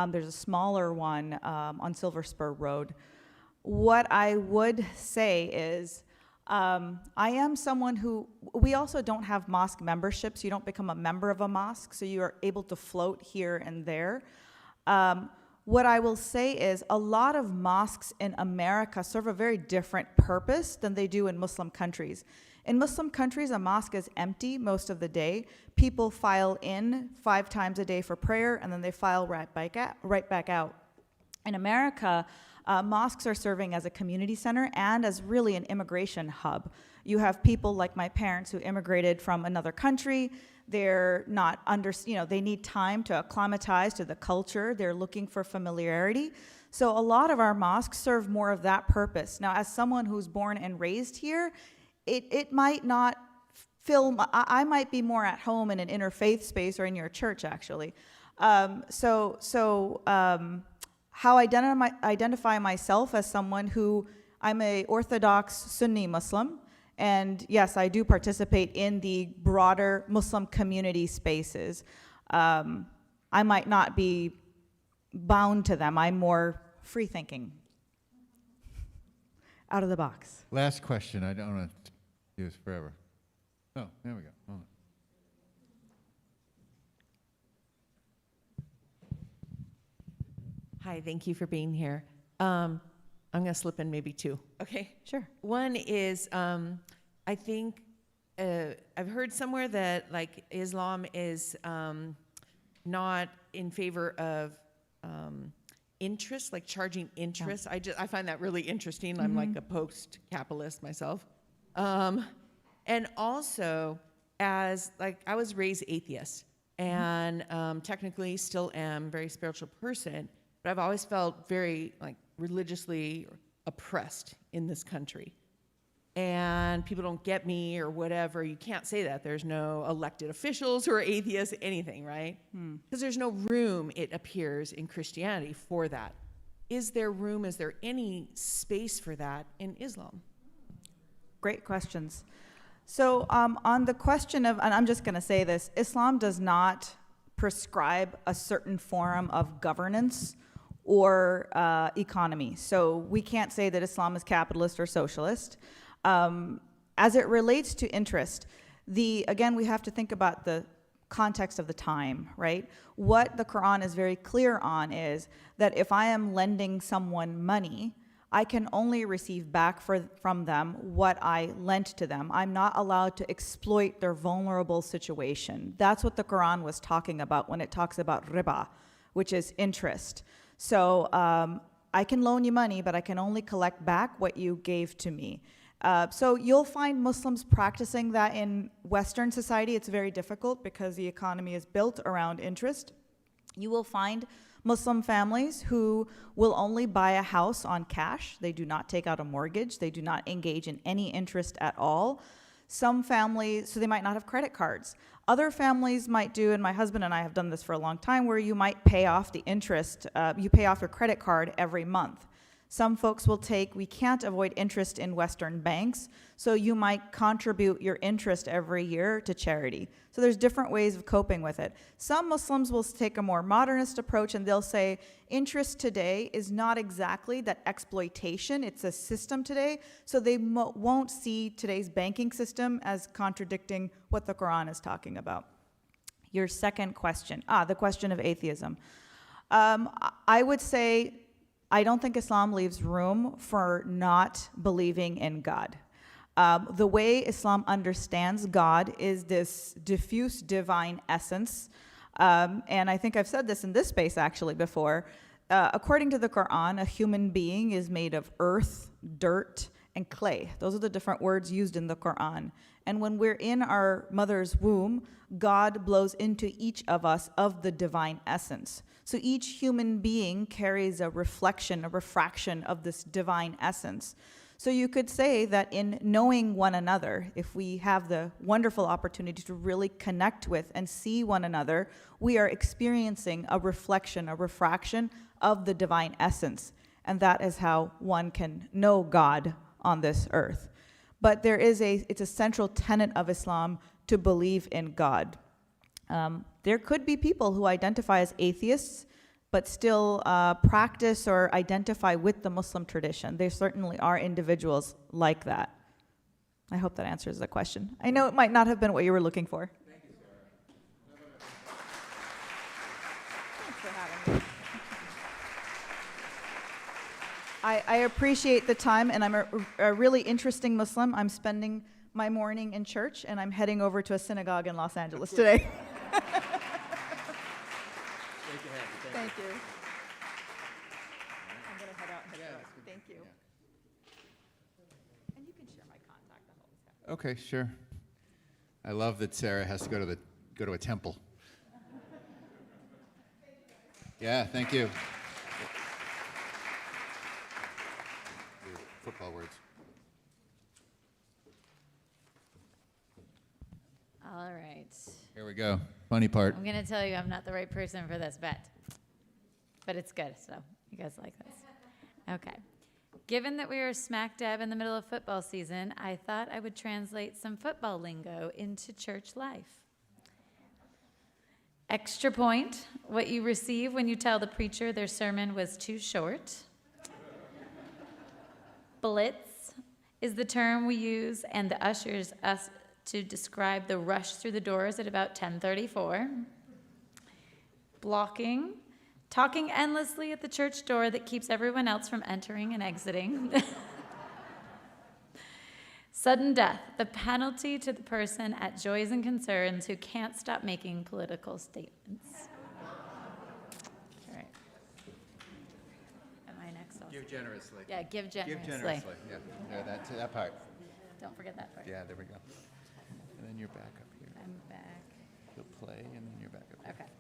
There's a smaller one on Silver Spur Road. What I would say is I am someone who, we also don't have mosque memberships. You don't become a member of a mosque, so you are able to float here and there. What I will say is a lot of mosques in America serve a very different purpose than they do in Muslim countries. In Muslim countries, a mosque is empty most of the day. People file in 5 times a day for prayer, and then they file right back out. In America, mosques are serving as a community center and as really an immigration hub. You have people like my parents who immigrated from another country. They're not they need time to acclimatize to the culture. They're looking for familiarity. So a lot of our mosques serve more of that purpose. Now, as someone who's born and raised here, it might not I might be more at home in an interfaith space or in your church, actually. How I identify myself as someone who, I'm a Orthodox Sunni Muslim, and yes, I do participate in the broader Muslim community spaces. I might not be bound to them. I'm more free-thinking, out of the box. Last question. I don't want to do this forever. Oh, there we go. Hold on. Hi, thank you for being here. I'm going to slip in maybe 2. Okay? Sure. One is, I think I've heard somewhere that like Islam is not in favor of interest, like charging interest. Yeah. I find that really interesting. I'm like a post-capitalist myself. And also, as like I was raised atheist, and technically still am a very spiritual person, but I've always felt very like religiously oppressed in this country. And people don't get me or whatever. You can't say that. There's no elected officials who are atheists, anything, right? Because there's no room, it appears, in Christianity for that. Is there room, is there any space for that in Islam? Great questions. So on the question of, and I'm just going to say this, Islam does not prescribe a certain form of governance or economy. So we can't say that Islam is capitalist or socialist. As it relates to interest, again, we have to think about the context of the time, right? What the Quran is very clear on is that if I am lending someone money, I can only receive back from them what I lent to them. I'm not allowed to exploit their vulnerable situation. That's what the Quran was talking about when it talks about riba, which is interest. So I can loan you money, but I can only collect back what you gave to me. So you'll find Muslims practicing that in Western society. It's very difficult because the economy is built around interest. You will find Muslim families who will only buy a house on cash. They do not take out a mortgage. They do not engage in any interest at all. Some families, so they might not have credit cards. Other families might do, and my husband and I have done this for a long time, where you might pay off the interest, you pay off your credit card every month. Some folks will we can't avoid interest in Western banks, so you might contribute your interest every year to charity. So there's different ways of coping with it. Some Muslims will take a more modernist approach, and they'll say interest today is not exactly that exploitation, it's a system today, so they won't see today's banking system as contradicting what the Quran is talking about. Your second question, the question of atheism. I would say I don't think Islam leaves room for not believing in God. The way Islam understands God is this diffuse divine essence. And I think I've said this in this space actually before. According to the Quran, a human being is made of earth, dirt, and clay. Those are the different words used in the Quran. And when we're in our mother's womb, God blows into each of us of the divine essence. So each human being carries a reflection, a refraction of this divine essence. So you could say that in knowing one another, if we have the wonderful opportunity to really connect with and see one another, we are experiencing a reflection, a refraction of the divine essence. And that is how one can know God on this earth. But it's a central tenet of Islam to believe in God. There could be people who identify as atheists, but still practice or identify with the Muslim tradition. There certainly are individuals like that. I hope that answers the question. I know it might not have been what you were looking for. Thank you, Sarah. Thanks for having me. I appreciate the time, and I'm a really interesting Muslim. I'm spending my morning in church, and I'm heading over to a synagogue in Los Angeles today. Thank you. I'm going to head out and head out. Thank you. And you can share my contact. I'm always happy. Okay, sure. I love that Sarah has to go to a temple. Yeah, thank you. Football words. All right. Here we go. Funny part. I'm going to tell you I'm not the right person for this bet. But it's good, so you guys like this. Okay. Given that we are smack dab in the middle of football season, I thought I would translate some football lingo into church life. Extra point, what you receive when you tell the preacher their sermon was too short. Blitz is the term we use and the ushers us to describe the rush through the doors at about 10:34. Blocking, talking endlessly at the church door that keeps everyone else from entering and exiting. Sudden death, the penalty to the person at Joys and Concerns who can't stop making political statements. All right. Am I next also? Give generously. Yeah, give generously. Give generously. Yeah, that part. Don't forget that part. Yeah, there we go. And then you're back up here. I'm back. You'll play, and then you're back up here. Okay.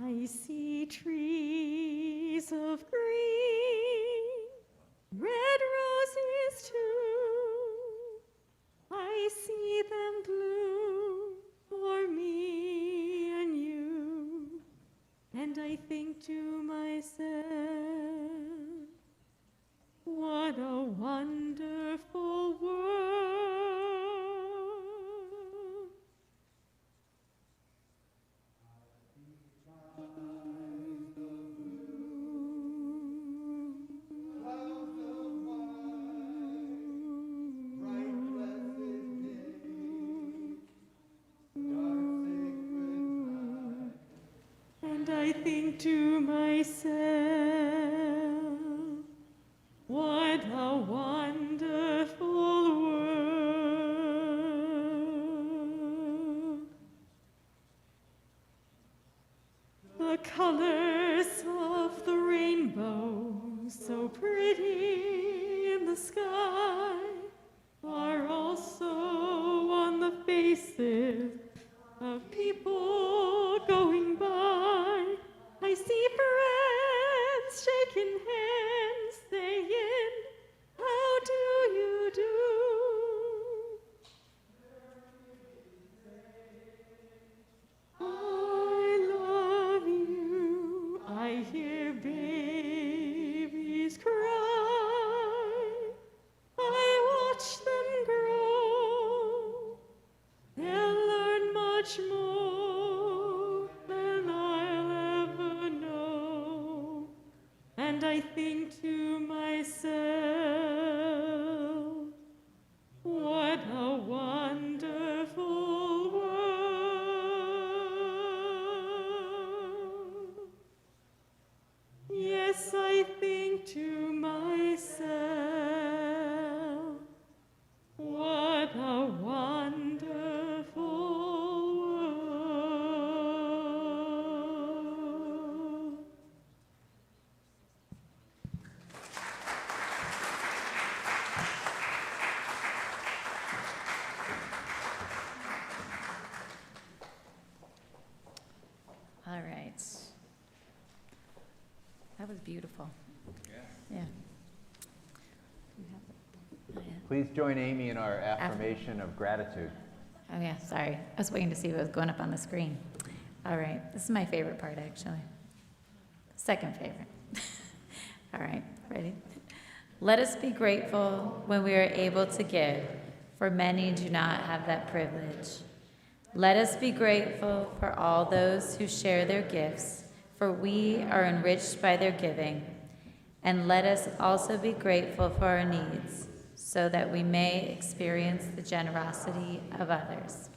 I see trees of green, red roses too. I see them bloom for me and you. And I think to myself, what a wonderful world. And I think to myself, what a wonderful world. The colors of the rainbow, so pretty in the sky, are also on the faces of people going by. I see friends shaking hands, saying, how do you do? I love you. I hear babies cry. I watch them grow. They'll learn much more than I'll ever know. And I think to myself, what a wonderful world. Yes, I think to myself, what a wonderful world. All right. That was beautiful. Yeah. You have it. Please join Amy in our affirmation of gratitude. Oh yeah, sorry. I was waiting to see what was going up on the screen. All right, this is my favorite part, actually. Second favorite. All right, ready? Let us be grateful when we are able to give, for many do not have that privilege. Let us be grateful for all those who share their gifts, for we are enriched by their giving. And let us also be grateful for our needs, so that we may experience the generosity of others.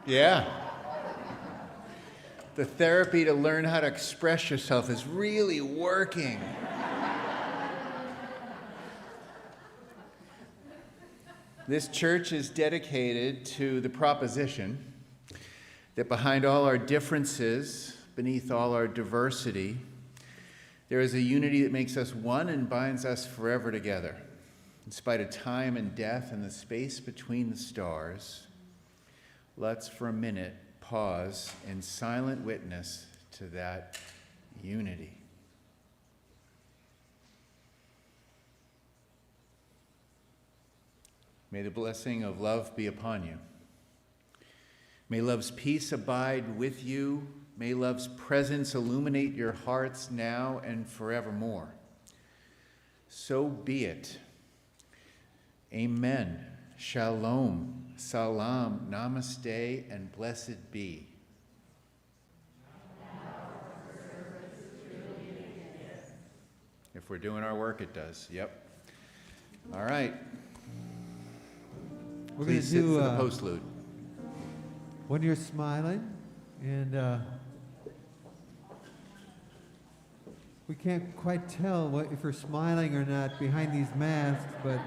Yeah. The therapy to learn how to express yourself is really working. This church is dedicated to the proposition that behind all our differences, beneath all our diversity, there is a unity that makes us one and binds us forever together. In spite of time and death and the space between the stars, let's for a minute pause in silent witness to that unity. May the blessing of love be upon you. May love's peace abide with you. May love's presence illuminate your hearts now and forevermore. So be it. Amen Shalom, salam, namaste, and blessed be. If we're doing our work, it does. Yep. All right. We're Please gonna sit do for the postlude. when you're smiling, and we can't quite tell if you're smiling or not behind these masks, but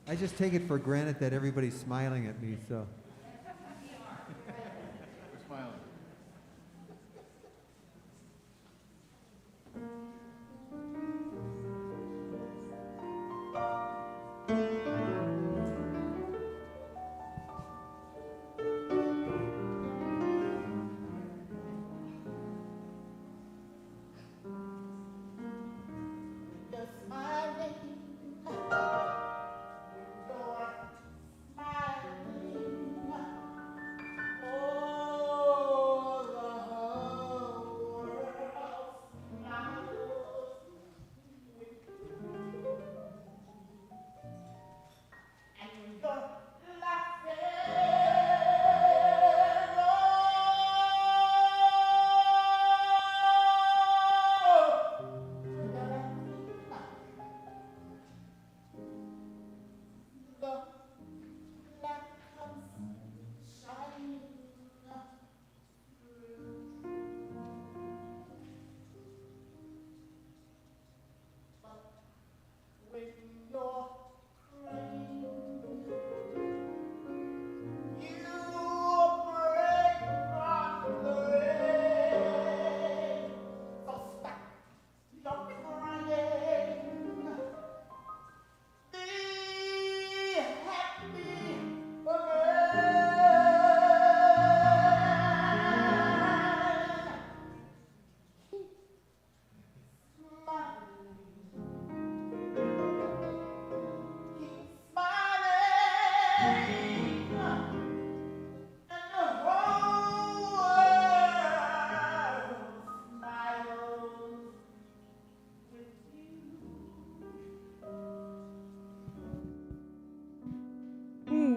I just take it for granted that everybody's smiling at me, so. We're smiling.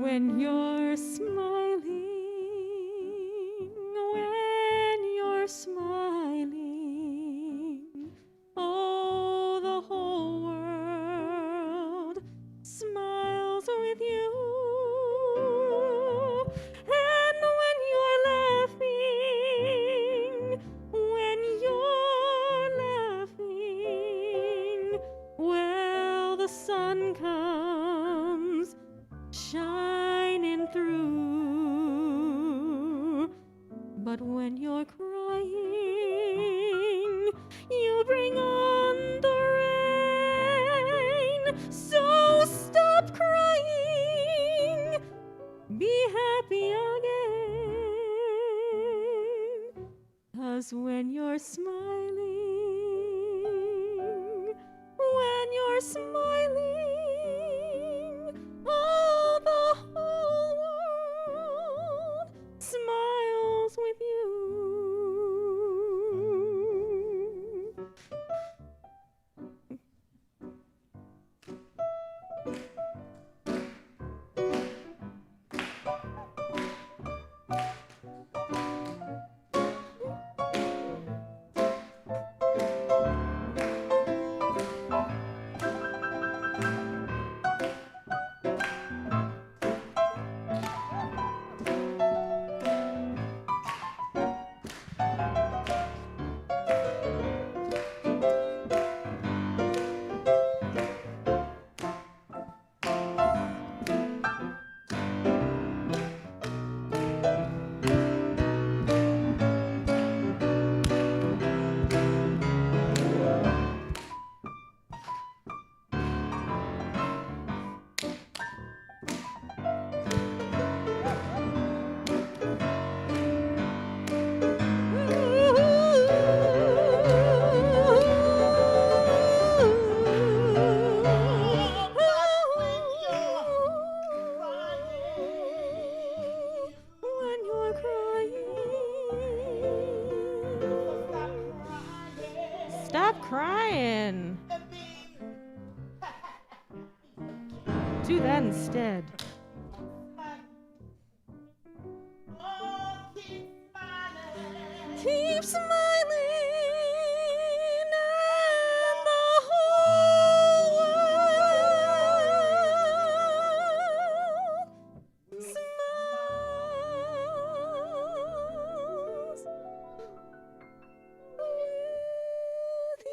When you're smiling, when you're smiling, oh, the whole world smiles with you. And when you're laughing, well, the sun comes shining through. But when you're crying, you bring on the rain. So stop crying, be happy again. 'Cause when you're smiling, all the whole world smiles with you. Stop crying. do that instead. Keep smiling, and the whole world smiles with you.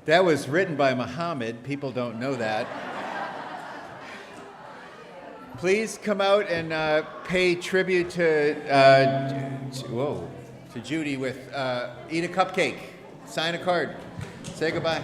That was written by Muhammad. People don't know that. Please come out and pay tribute to Judy with eat a cupcake, sign a card, say goodbye.